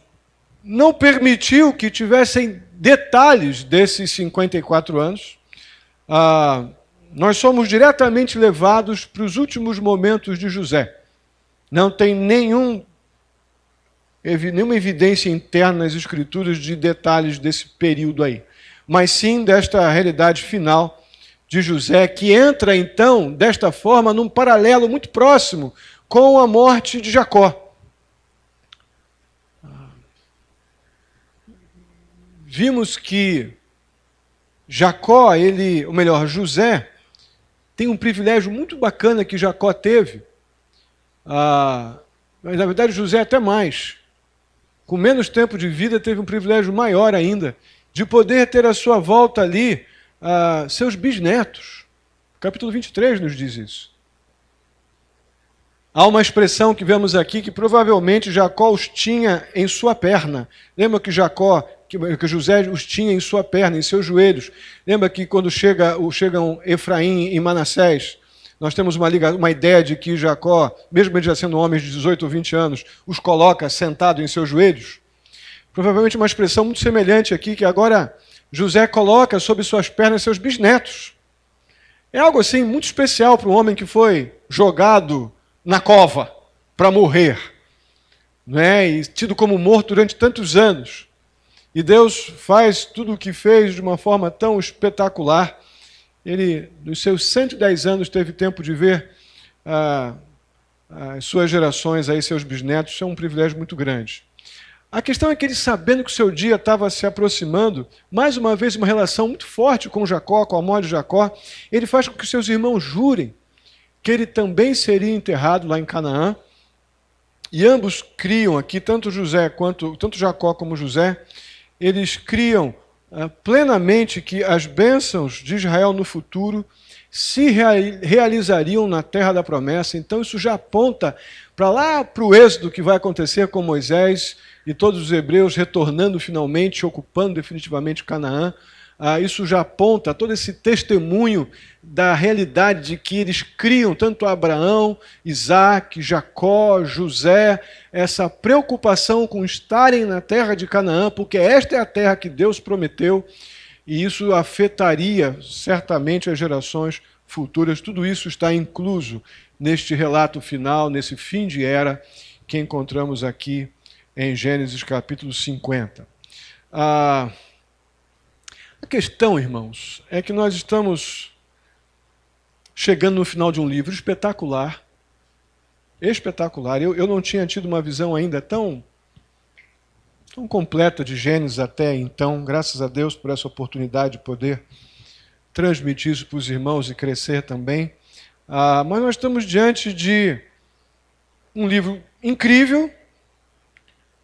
não permitiu que tivessem detalhes desses 54 anos. Nós somos diretamente levados para os últimos momentos de José. Não tem nenhuma evidência interna nas Escrituras de detalhes desse período aí, mas sim desta realidade final de José, que entra, então, desta forma, num paralelo muito próximo com a morte de Jacó. Vimos que José, tem um privilégio muito bacana que Jacó teve, mas na verdade José até mais. Com menos tempo de vida, teve um privilégio maior ainda, de poder ter à sua volta ali seus bisnetos. O capítulo 23 nos diz isso. Há uma expressão que vemos aqui que provavelmente Jacó os tinha em sua perna. Lembra que José os tinha em sua perna, em seus joelhos. Lembra que quando chegam Efraim e Manassés, nós temos uma ideia de que Jacó, mesmo ele já sendo homens de 18 ou 20 anos, os coloca sentado em seus joelhos. Provavelmente uma expressão muito semelhante aqui, que agora José coloca sobre suas pernas seus bisnetos. É algo assim muito especial para um homem que foi jogado na cova para morrer, não é? E tido como morto durante tantos anos. E Deus faz tudo o que fez de uma forma tão espetacular. Ele, nos seus 110 anos, teve tempo de ver as suas gerações, aí, seus bisnetos. Isso é um privilégio muito grande. A questão é que ele, sabendo que o seu dia estava se aproximando, mais uma vez uma relação muito forte com Jacó, com a morte de Jacó, ele faz com que seus irmãos jurem que ele também seria enterrado lá em Canaã. E ambos criam aqui, tanto Jacó como José, eles criam plenamente que as bênçãos de Israel no futuro se realizariam na terra da promessa. Então isso já aponta para lá para o êxodo que vai acontecer com Moisés e todos os hebreus retornando finalmente, ocupando definitivamente Canaã. Isso já aponta todo esse testemunho da realidade de que eles criam tanto Abraão, Isaac, Jacó, José, essa preocupação com estarem na terra de Canaã, porque esta é a terra que Deus prometeu, e isso afetaria certamente as gerações futuras. Tudo isso está incluso neste relato final, nesse fim de era que encontramos aqui em Gênesis capítulo 50. A questão, irmãos, é que nós estamos chegando no final de um livro espetacular. Espetacular. Eu não tinha tido uma visão ainda tão completa de Gênesis até então. Graças a Deus por essa oportunidade de poder transmitir isso para os irmãos e crescer também. Mas nós estamos diante de um livro incrível.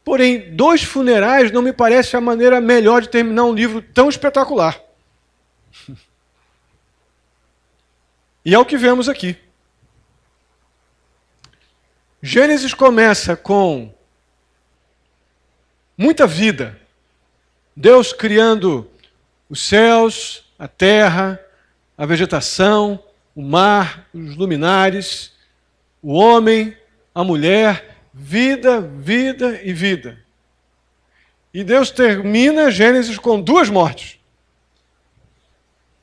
Porém, 2 funerais não me parece a maneira melhor de terminar um livro tão espetacular. E é o que vemos aqui. Gênesis começa com muita vida. Deus criando os céus, a terra, a vegetação, o mar, os luminares, o homem, a mulher. Vida, vida e vida. E Deus termina Gênesis com 2 mortes.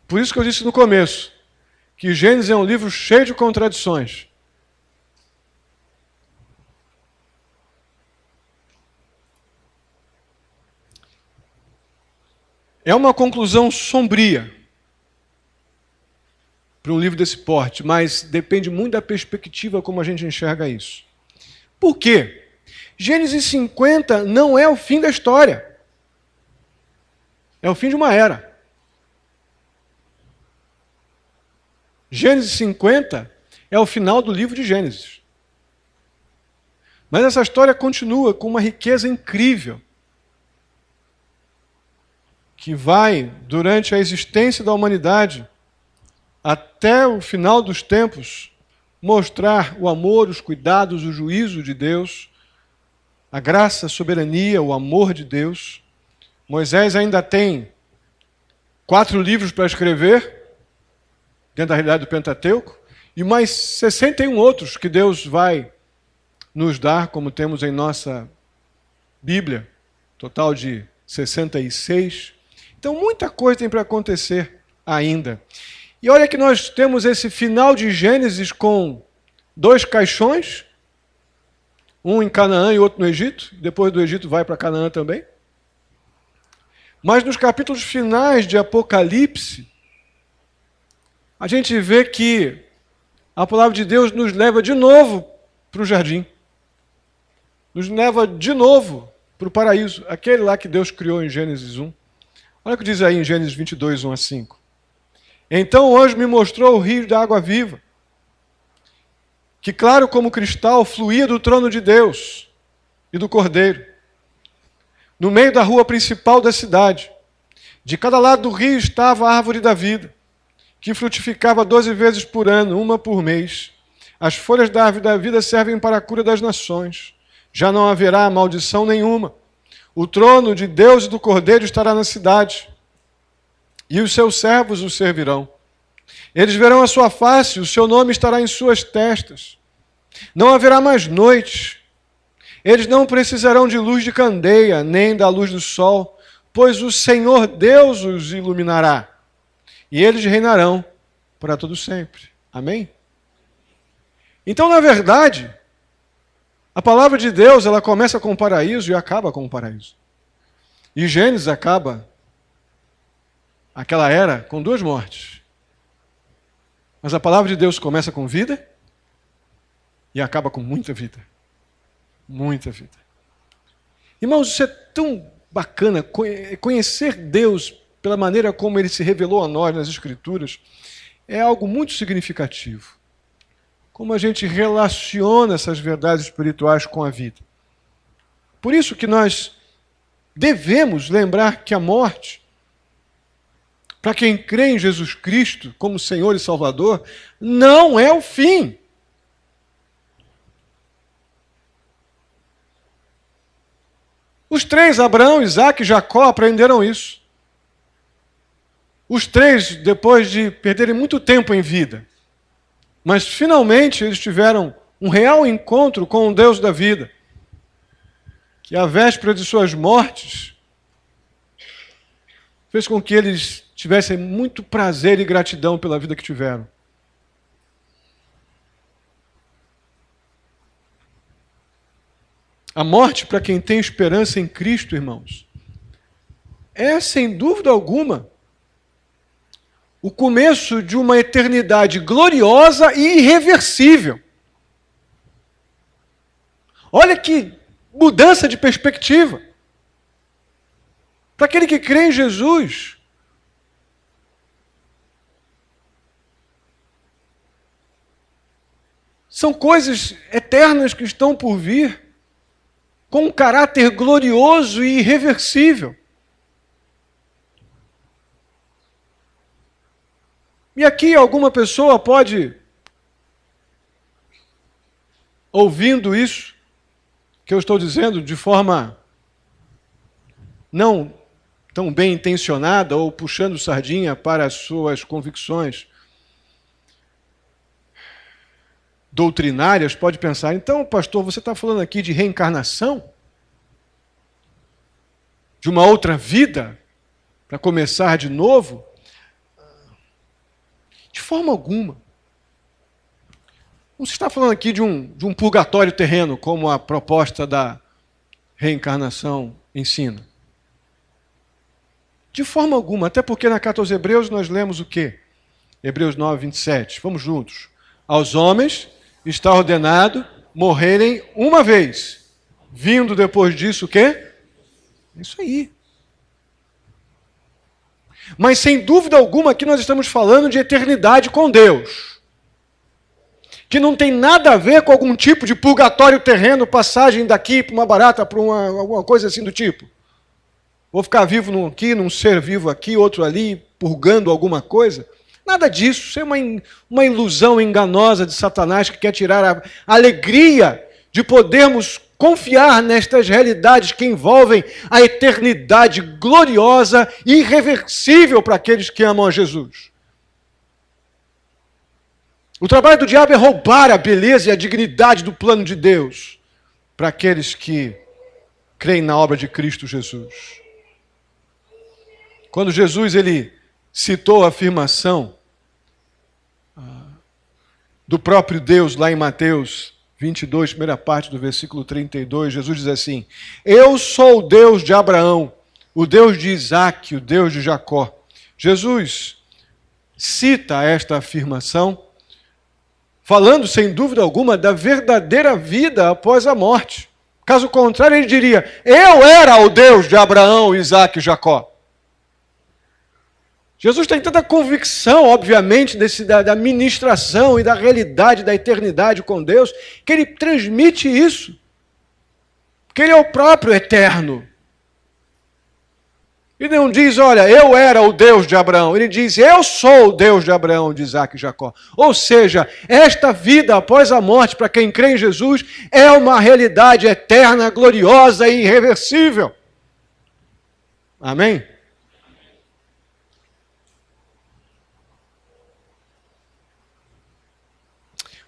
Por isso que eu disse no começo, que Gênesis é um livro cheio de contradições. É uma conclusão sombria para um livro desse porte, mas depende muito da perspectiva como a gente enxerga isso. Por quê? Gênesis 50 não é o fim da história. É o fim de uma era. Gênesis 50 é o final do livro de Gênesis. Mas essa história continua com uma riqueza incrível, que vai, durante a existência da humanidade, até o final dos tempos, mostrar o amor, os cuidados, o juízo de Deus, a graça, a soberania, o amor de Deus. Moisés ainda tem 4 livros para escrever, dentro da realidade do Pentateuco, e mais 61 outros que Deus vai nos dar, como temos em nossa Bíblia, total de 66. Então, muita coisa tem para acontecer ainda. E olha que nós temos esse final de Gênesis com 2 caixões, um em Canaã e outro no Egito. Depois do Egito vai para Canaã também. Mas nos capítulos finais de Apocalipse, a gente vê que a palavra de Deus nos leva de novo para o jardim. Nos leva de novo para o paraíso, aquele lá que Deus criou em Gênesis 1. Olha o que diz aí em Gênesis 22, 1 a 5. Então o anjo me mostrou o rio da água viva, que claro como cristal fluía do trono de Deus e do Cordeiro, no meio da rua principal da cidade. De cada lado do rio estava a árvore da vida, que frutificava 12 vezes por ano, uma por mês. As folhas da árvore da vida servem para a cura das nações. Já não haverá maldição nenhuma. O trono de Deus e do Cordeiro estará na cidade, e os seus servos o servirão. Eles verão a sua face, o seu nome estará em suas testas. Não haverá mais noite. Eles não precisarão de luz de candeia, nem da luz do sol, pois o Senhor Deus os iluminará. E eles reinarão para todo sempre. Amém? Então, na verdade, a palavra de Deus, ela começa com o paraíso e acaba com o paraíso. E Gênesis acaba aquela era com 2 mortes. Mas a palavra de Deus começa com vida e acaba com muita vida. Muita vida. Irmãos, isso é tão bacana, conhecer Deus pela maneira como Ele se revelou a nós nas Escrituras, é algo muito significativo. Como a gente relaciona essas verdades espirituais com a vida. Por isso que nós devemos lembrar que a morte para quem crê em Jesus Cristo como Senhor e Salvador, não é o fim. Os três, Abraão, Isaque e Jacó, aprenderam isso. Os três, depois de perderem muito tempo em vida, mas finalmente eles tiveram um real encontro com o Deus da vida, que à véspera de suas mortes fez com que eles tivessem muito prazer e gratidão pela vida que tiveram. A morte, para quem tem esperança em Cristo, irmãos, é, sem dúvida alguma, o começo de uma eternidade gloriosa e irreversível. Olha que mudança de perspectiva. Para aquele que crê em Jesus, são coisas eternas que estão por vir, com um caráter glorioso e irreversível. E aqui alguma pessoa pode, ouvindo isso, que eu estou dizendo de forma não tão bem intencionada ou puxando sardinha para as suas convicções doutrinárias, pode pensar, então, pastor, você está falando aqui de reencarnação? De uma outra vida? Para começar de novo? De forma alguma. Não se está falando aqui de um purgatório terreno, como a proposta da reencarnação ensina. De forma alguma, até porque na carta aos Hebreus nós lemos o quê? Hebreus 9, 27. Vamos juntos. Aos homens está ordenado morrerem uma vez. Vindo depois disso o quê? Isso aí. Mas sem dúvida alguma aqui nós estamos falando de eternidade com Deus. Que não tem nada a ver com algum tipo de purgatório terreno, passagem daqui para uma barata, para alguma coisa assim do tipo. Vou ficar vivo aqui, num ser vivo aqui, outro ali, purgando alguma coisa. Nada disso, isso é uma ilusão enganosa de Satanás que quer tirar a alegria de podermos confiar nestas realidades que envolvem a eternidade gloriosa e irreversível para aqueles que amam a Jesus. O trabalho do diabo é roubar a beleza e a dignidade do plano de Deus para aqueles que creem na obra de Cristo Jesus. Quando Jesus ele citou a afirmação do próprio Deus lá em Mateus 22, primeira parte do versículo 32, Jesus diz assim: eu sou o Deus de Abraão, o Deus de Isaque, o Deus de Jacó. Jesus cita esta afirmação, falando sem dúvida alguma da verdadeira vida após a morte. Caso contrário, ele diria: eu era o Deus de Abraão, Isaque e Jacó. Jesus tem tanta convicção, obviamente, da ministração e da realidade da eternidade com Deus, que ele transmite isso. Porque ele é o próprio eterno. Ele não diz, olha, eu era o Deus de Abraão. Ele diz, eu sou o Deus de Abraão, de Isaque e Jacó. Ou seja, esta vida após a morte, para quem crê em Jesus, é uma realidade eterna, gloriosa e irreversível. Amém?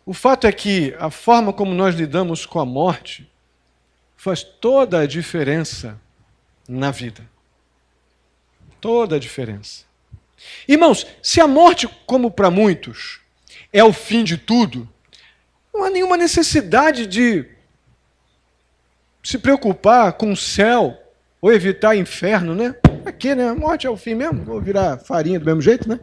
O fato é que a forma como nós lidamos com a morte faz toda a diferença na vida. Toda a diferença. Irmãos, se a morte, como para muitos, é o fim de tudo, não há nenhuma necessidade de se preocupar com o céu ou evitar inferno, né? Aqui, né? A morte é o fim mesmo, vou virar farinha do mesmo jeito, né?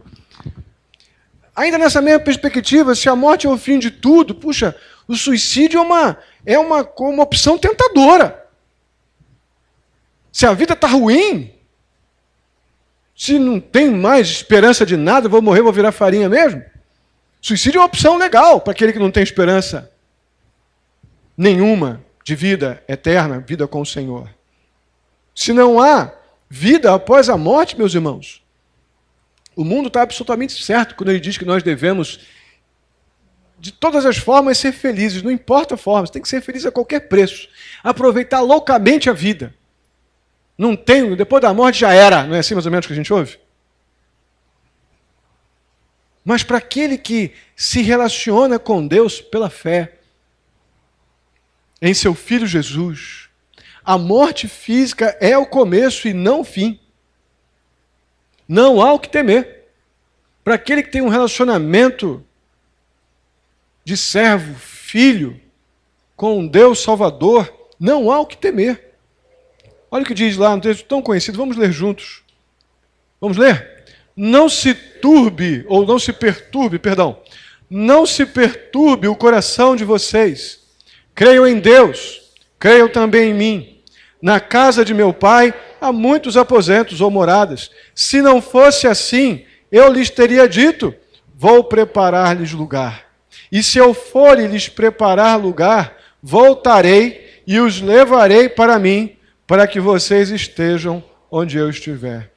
Ainda nessa mesma perspectiva, se a morte é o fim de tudo, puxa, o suicídio é uma opção tentadora. Se a vida está ruim, se não tem mais esperança de nada, vou morrer, vou virar farinha mesmo. Suicídio é uma opção legal para aquele que não tem esperança nenhuma de vida eterna, vida com o Senhor. Se não há vida após a morte, meus irmãos, O mundo está absolutamente certo quando ele diz que nós devemos, de todas as formas, ser felizes. Não importa a forma, você tem que ser feliz a qualquer preço. Aproveitar loucamente a vida. Não tem, depois da morte já era. Não é assim mais ou menos que a gente ouve? Mas para aquele que se relaciona com Deus pela fé, em seu Filho Jesus, a morte física é o começo e não o fim. Não há o que temer. Para aquele que tem um relacionamento de servo, filho, com um Deus Salvador, não há o que temer. Olha o que diz lá no texto tão conhecido, vamos ler juntos. Vamos ler? Não se perturbe o coração de vocês. Creiam em Deus, creiam também em mim. Na casa de meu pai há muitos aposentos ou moradas. Se não fosse assim, eu lhes teria dito, vou preparar-lhes lugar. E se eu for e lhes preparar lugar, voltarei e os levarei para mim, para que vocês estejam onde eu estiver.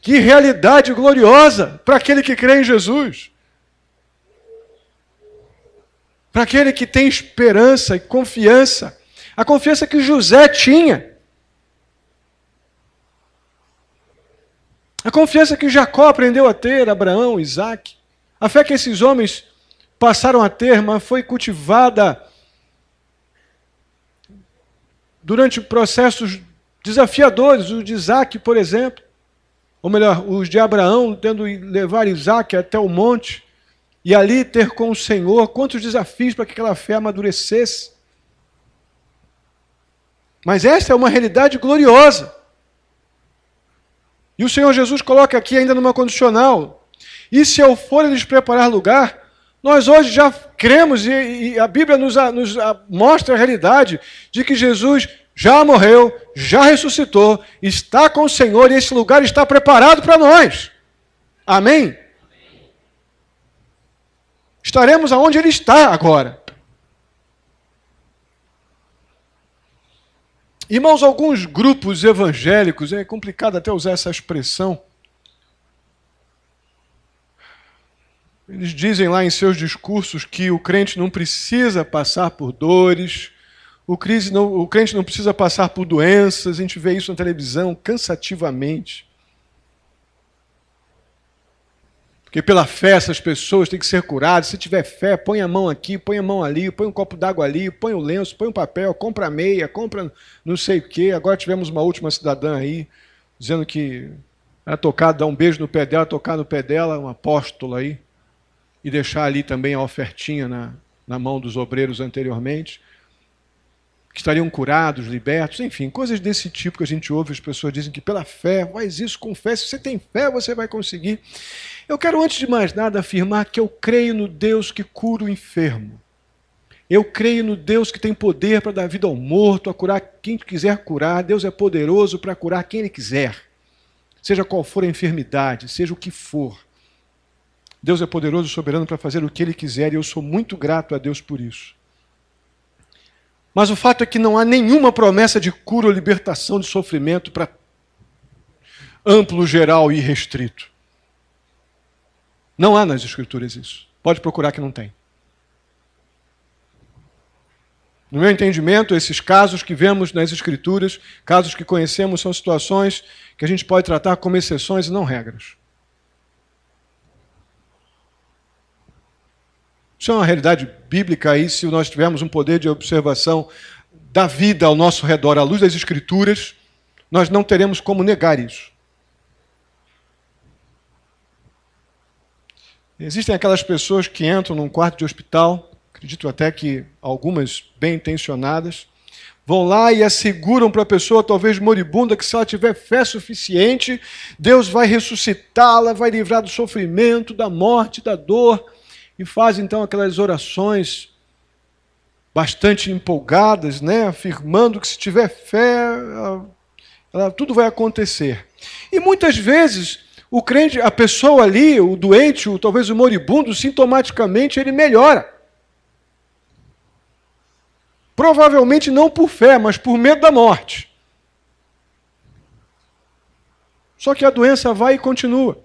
Que realidade gloriosa para aquele que crê em Jesus. Para aquele que tem esperança e confiança. A confiança que José tinha. A confiança que Jacó aprendeu a ter, Abraão, Isaac. A fé que esses homens passaram a ter, mas foi cultivada durante processos desafiadores. O de Isaac, por exemplo. Ou melhor, os de Abraão, tendo levar Isaac até o monte. E ali ter com o Senhor, quantos desafios para que aquela fé amadurecesse. Mas essa é uma realidade gloriosa. E o Senhor Jesus coloca aqui ainda numa condicional. E se eu for lhes preparar lugar, nós hoje já cremos e a Bíblia nos mostra a realidade de que Jesus já morreu, já ressuscitou, está com o Senhor e esse lugar está preparado para nós. Amém? Estaremos aonde Ele está agora. Irmãos, alguns grupos evangélicos, é complicado até usar essa expressão, eles dizem lá em seus discursos que o crente não precisa passar por dores, o crente não precisa passar por doenças, a gente vê isso na televisão cansativamente. Porque pela fé essas pessoas têm que ser curadas. Se tiver fé, põe a mão aqui, põe a mão ali, põe um copo d'água ali, põe o lenço, põe um papel, compra a meia, compra não sei o quê. Agora tivemos uma última cidadã aí, dizendo que era tocar, dar um beijo no pé dela, tocar no pé dela, um apóstolo aí, e deixar ali também a ofertinha na mão dos obreiros anteriormente, que estariam curados, libertos, enfim, coisas desse tipo que a gente ouve, as pessoas dizem que pela fé, faz isso com fé, se você tem fé, você vai conseguir. Eu quero, antes de mais nada, afirmar que eu creio no Deus que cura o enfermo. Eu creio no Deus que tem poder para dar vida ao morto, a curar quem quiser curar. Deus é poderoso para curar quem Ele quiser. Seja qual for a enfermidade, seja o que for. Deus é poderoso e soberano para fazer o que Ele quiser e eu sou muito grato a Deus por isso. Mas o fato é que não há nenhuma promessa de cura ou libertação de sofrimento para amplo, geral e restrito. Não há nas Escrituras isso. Pode procurar que não tem. No meu entendimento, esses casos que vemos nas Escrituras, casos que conhecemos, são situações que a gente pode tratar como exceções e não regras. Isso é uma realidade bíblica aí, se nós tivermos um poder de observação da vida ao nosso redor, à luz das Escrituras, nós não teremos como negar isso. Existem aquelas pessoas que entram num quarto de hospital, acredito até que algumas bem intencionadas, vão lá e asseguram para a pessoa, talvez moribunda, que se ela tiver fé suficiente, Deus vai ressuscitá-la, vai livrar do sofrimento, da morte, da dor, e faz então aquelas orações bastante empolgadas, né, afirmando que se tiver fé, tudo vai acontecer. E muitas vezes o crente, a pessoa ali, o doente, talvez o moribundo, sintomaticamente ele melhora. Provavelmente não por fé, mas por medo da morte. Só que a doença vai e continua.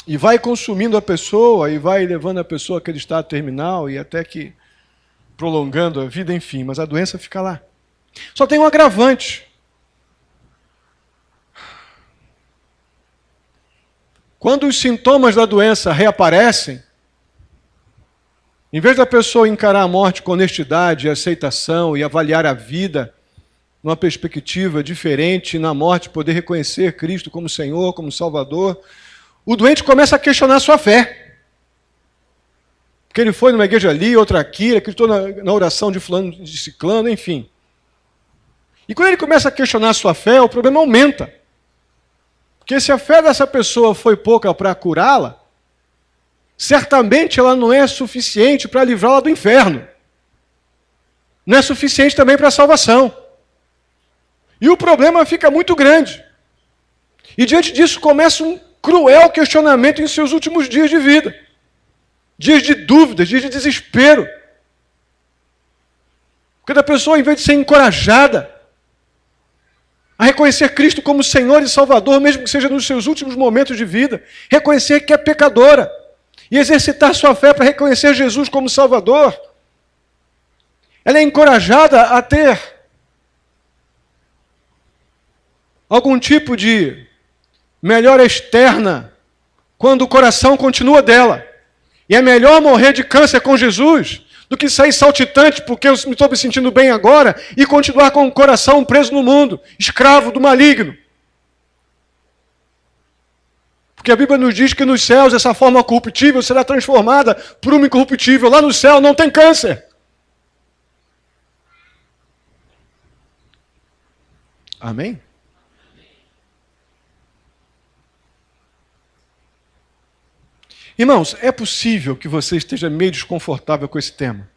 E vai consumindo a pessoa, e vai levando a pessoa àquele estado terminal, e até que prolongando a vida, enfim, mas a doença fica lá. Só tem um agravante. Quando os sintomas da doença reaparecem, em vez da pessoa encarar a morte com honestidade, aceitação e avaliar a vida numa perspectiva diferente, na morte poder reconhecer Cristo como Senhor, como Salvador, o doente começa a questionar a sua fé. Porque ele foi numa igreja ali, outra aqui, ele acreditou na oração de fulano, de ciclano, enfim. E quando ele começa a questionar a sua fé, o problema aumenta. Porque se a fé dessa pessoa foi pouca para curá-la, certamente ela não é suficiente para livrá-la do inferno. Não é suficiente também para a salvação. E o problema fica muito grande. E diante disso começa um cruel questionamento em seus últimos dias de vida. Dias de dúvidas, dias de desespero. Porque a pessoa, em vez de ser encorajada a reconhecer Cristo como Senhor e Salvador, mesmo que seja nos seus últimos momentos de vida, reconhecer que é pecadora e exercitar sua fé para reconhecer Jesus como Salvador, ela é encorajada a ter algum tipo de melhora externa quando o coração continua dela. E é melhor morrer de câncer com Jesus do que sair saltitante porque eu me estou me sentindo bem agora e continuar com o coração preso no mundo, escravo do maligno. Porque a Bíblia nos diz que nos céus essa forma corruptível será transformada por uma incorruptível. Lá no céu não tem câncer. Amém? Irmãos, é possível que você esteja meio desconfortável com esse tema.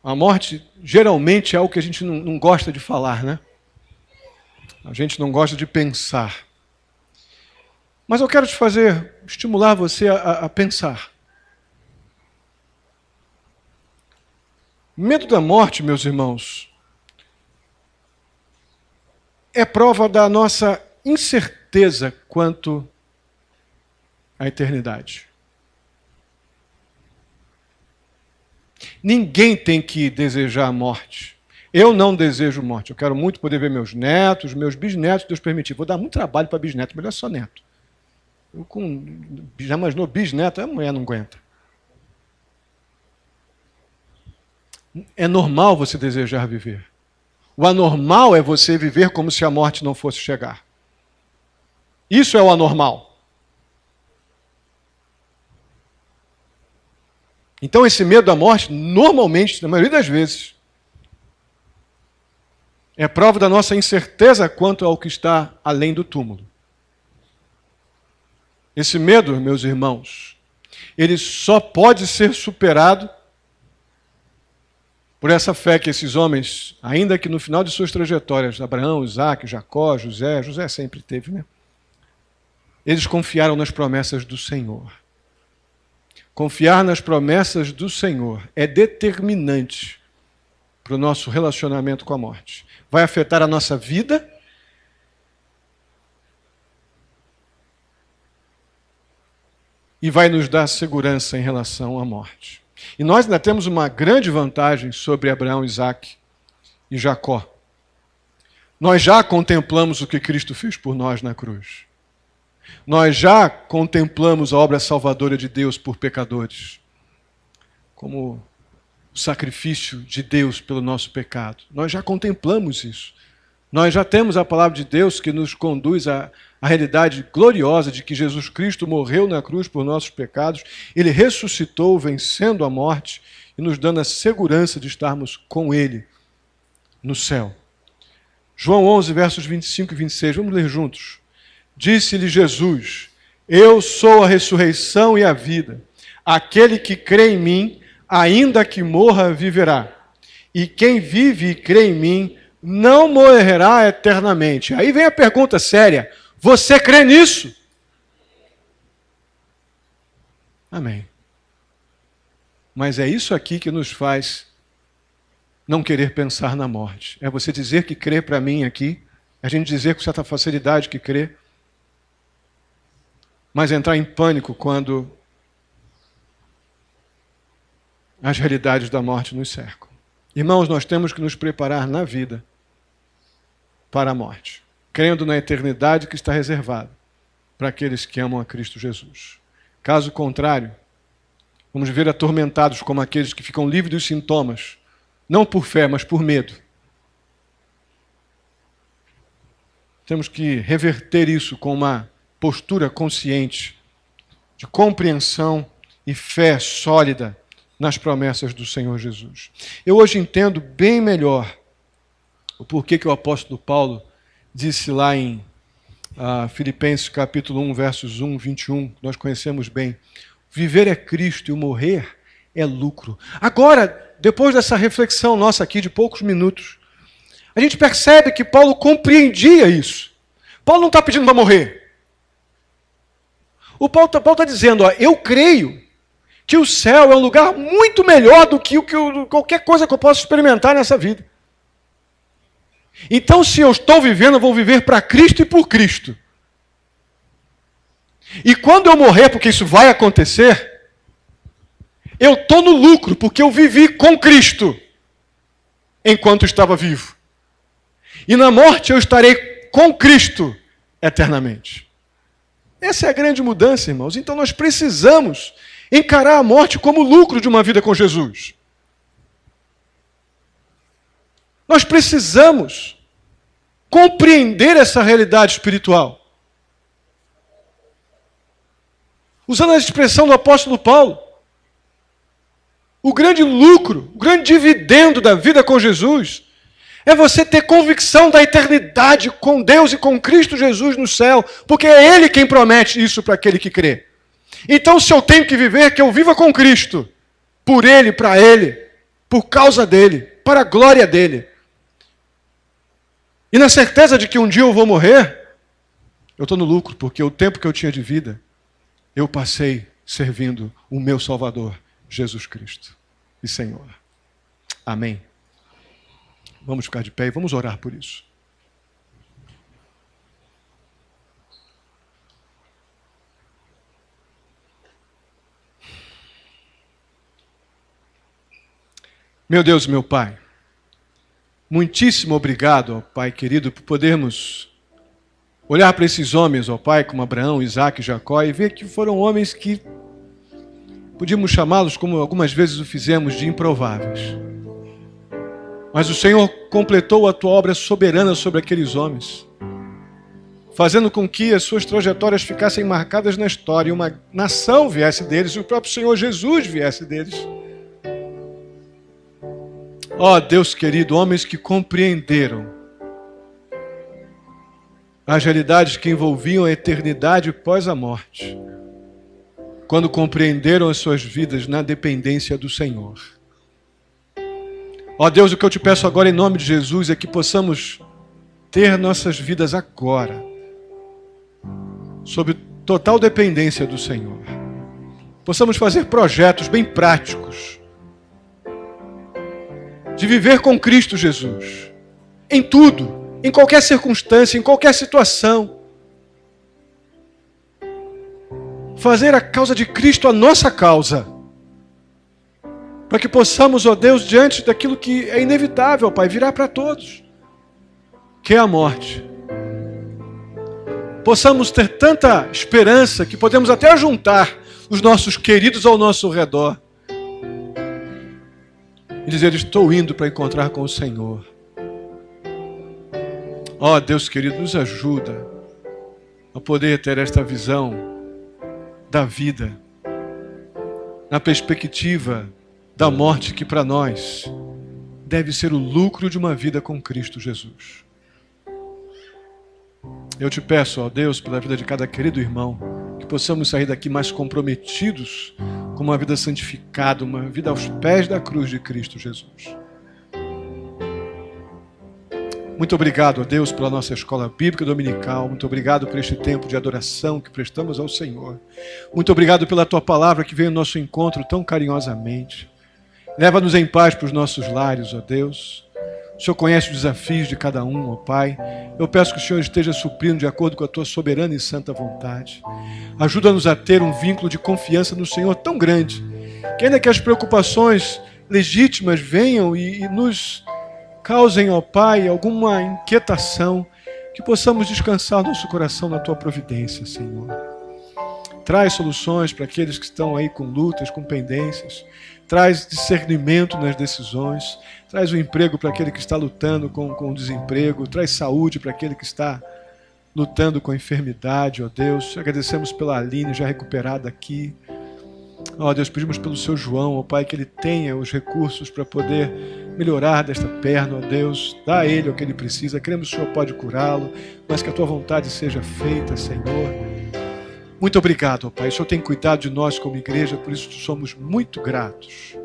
A morte geralmente é algo que a gente não gosta de falar, né? A gente não gosta de pensar. Mas eu quero estimular você a pensar. Medo da morte, meus irmãos, é prova da nossa incerteza quanto à eternidade. Ninguém tem que desejar a morte. Eu não desejo morte. Eu quero muito poder ver meus netos, meus bisnetos, Deus permitir. Vou dar muito trabalho para bisneto, melhor só neto. Já imaginou bisneto? A mulher não aguenta. É normal você desejar viver. O anormal é você viver como se a morte não fosse chegar. Isso é o anormal. Então esse medo da morte, normalmente, na maioria das vezes, é prova da nossa incerteza quanto ao que está além do túmulo. Esse medo, meus irmãos, ele só pode ser superado por essa fé que esses homens, ainda que no final de suas trajetórias, Abraão, Isaac, Jacó, José sempre teve, né? Eles confiaram nas promessas do Senhor. Confiar nas promessas do Senhor é determinante para o nosso relacionamento com a morte. Vai afetar a nossa vida e vai nos dar segurança em relação à morte. E nós ainda temos uma grande vantagem sobre Abraão, Isaac e Jacó. Nós já contemplamos o que Cristo fez por nós na cruz. Nós já contemplamos a obra salvadora de Deus por pecadores, como o sacrifício de Deus pelo nosso pecado. Nós já contemplamos isso. Nós já temos a palavra de Deus que nos conduz à realidade gloriosa de que Jesus Cristo morreu na cruz por nossos pecados, Ele ressuscitou vencendo a morte e nos dando a segurança de estarmos com Ele no céu. João 11, versos 25 e 26, vamos ler juntos. Disse-lhe Jesus: Eu sou a ressurreição e a vida. Aquele que crê em mim, ainda que morra, viverá. E quem vive e crê em mim, não morrerá eternamente. Aí vem a pergunta séria: você crê nisso? Amém. Mas é isso aqui que nos faz não querer pensar na morte. É você dizer que crê para mim aqui a gente dizer com certa facilidade que crê, mas entrar em pânico quando as realidades da morte nos cercam. Irmãos, nós temos que nos preparar na vida para a morte, crendo na eternidade que está reservada para aqueles que amam a Cristo Jesus. Caso contrário, vamos viver atormentados como aqueles que ficam livres dos sintomas, não por fé, mas por medo. Temos que reverter isso com uma postura consciente de compreensão e fé sólida nas promessas do Senhor Jesus. Eu hoje entendo bem melhor o porquê que o apóstolo Paulo disse lá em Filipenses capítulo 1, versos 1, 21, nós conhecemos bem. Viver é Cristo e o morrer é lucro. Agora, depois dessa reflexão nossa aqui de poucos minutos, a gente percebe que Paulo compreendia isso. Paulo não está pedindo para morrer. O Paulo está dizendo, eu creio que o céu é um lugar muito melhor do que qualquer coisa que eu possa experimentar nessa vida. Então, se eu estou vivendo, eu vou viver para Cristo e por Cristo. E quando eu morrer, porque isso vai acontecer, eu estou no lucro, porque eu vivi com Cristo enquanto estava vivo. E na morte eu estarei com Cristo eternamente. Essa é a grande mudança, irmãos. Então nós precisamos encarar a morte como lucro de uma vida com Jesus. Nós precisamos compreender essa realidade espiritual. Usando a expressão do apóstolo Paulo, o grande lucro, o grande dividendo da vida com Jesus é você ter convicção da eternidade com Deus e com Cristo Jesus no céu, porque é Ele quem promete isso para aquele que crê. Então, se eu tenho que viver, que eu viva com Cristo, por Ele, para Ele, por causa dEle, para a glória dEle. E na certeza de que um dia eu vou morrer, eu estou no lucro, porque o tempo que eu tinha de vida, eu passei servindo o meu Salvador, Jesus Cristo e Senhor. Amém. Vamos ficar de pé e vamos orar por isso. Meu Deus, meu Pai, muitíssimo obrigado, ó Pai querido, por podermos olhar para esses homens, ó Pai, como Abraão, Isaac e Jacó, e ver que foram homens que podíamos chamá-los, como algumas vezes o fizemos, de improváveis. Mas o Senhor completou a tua obra soberana sobre aqueles homens, fazendo com que as suas trajetórias ficassem marcadas na história, e uma nação viesse deles, e o próprio Senhor Jesus viesse deles. Ó Deus querido, homens que compreenderam as realidades que envolviam a eternidade pós a morte, quando compreenderam as suas vidas na dependência do Senhor. Ó Deus, o que eu te peço agora em nome de Jesus é que possamos ter nossas vidas agora sob total dependência do Senhor. Possamos fazer projetos bem práticos de viver com Cristo Jesus, em tudo, em qualquer circunstância, em qualquer situação. Fazer a causa de Cristo a nossa causa, para que possamos, ó Deus, diante daquilo que é inevitável, Pai, virar para todos, que é a morte, possamos ter tanta esperança que podemos até juntar os nossos queridos ao nosso redor e dizer, estou indo para encontrar com o Senhor. Ó Deus querido, nos ajuda a poder ter esta visão da vida, na perspectiva da morte que para nós deve ser o lucro de uma vida com Cristo Jesus. Eu te peço, ó Deus, pela vida de cada querido irmão, que possamos sair daqui mais comprometidos com uma vida santificada, uma vida aos pés da cruz de Cristo Jesus. Muito obrigado, ó Deus, pela nossa escola bíblica dominical. Muito obrigado por este tempo de adoração que prestamos ao Senhor. Muito obrigado pela tua palavra que veio ao nosso encontro tão carinhosamente. Leva-nos em paz para os nossos lares, ó Deus. O Senhor conhece os desafios de cada um, ó Pai. Eu peço que o Senhor esteja suprindo de acordo com a Tua soberana e santa vontade. Ajuda-nos a ter um vínculo de confiança no Senhor tão grande, que ainda que as preocupações legítimas venham e nos causem, ó Pai, alguma inquietação, que possamos descansar nosso coração na Tua providência, Senhor. Traz soluções para aqueles que estão aí com lutas, com pendências. Traz discernimento nas decisões. Traz o emprego para aquele que está lutando com o desemprego. Traz saúde para aquele que está lutando com a enfermidade, ó Deus. Agradecemos pela Aline já recuperada aqui. Ó Deus, pedimos pelo seu João, ó Pai, que ele tenha os recursos para poder melhorar desta perna, ó Deus. Dá a ele o que ele precisa. Cremos que o Senhor pode curá-lo, mas que a Tua vontade seja feita, Senhor. Muito obrigado, ó Pai. O Senhor tem cuidado de nós como igreja, por isso somos muito gratos.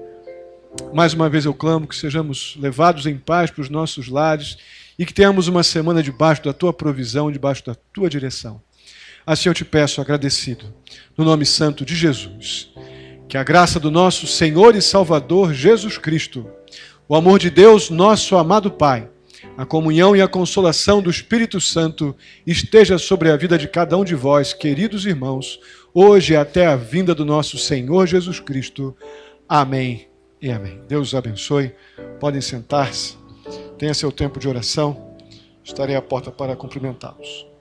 Mais uma vez eu clamo que sejamos levados em paz para os nossos lares e que tenhamos uma semana debaixo da Tua provisão, debaixo da Tua direção. Assim eu te peço, agradecido, no nome santo de Jesus, que a graça do nosso Senhor e Salvador Jesus Cristo, o amor de Deus, nosso amado Pai, a comunhão e a consolação do Espírito Santo esteja sobre a vida de cada um de vós, queridos irmãos, hoje até a vinda do nosso Senhor Jesus Cristo. Amém e amém. Deus os abençoe. Podem sentar-se. Tenha seu tempo de oração. Estarei à porta para cumprimentá-los.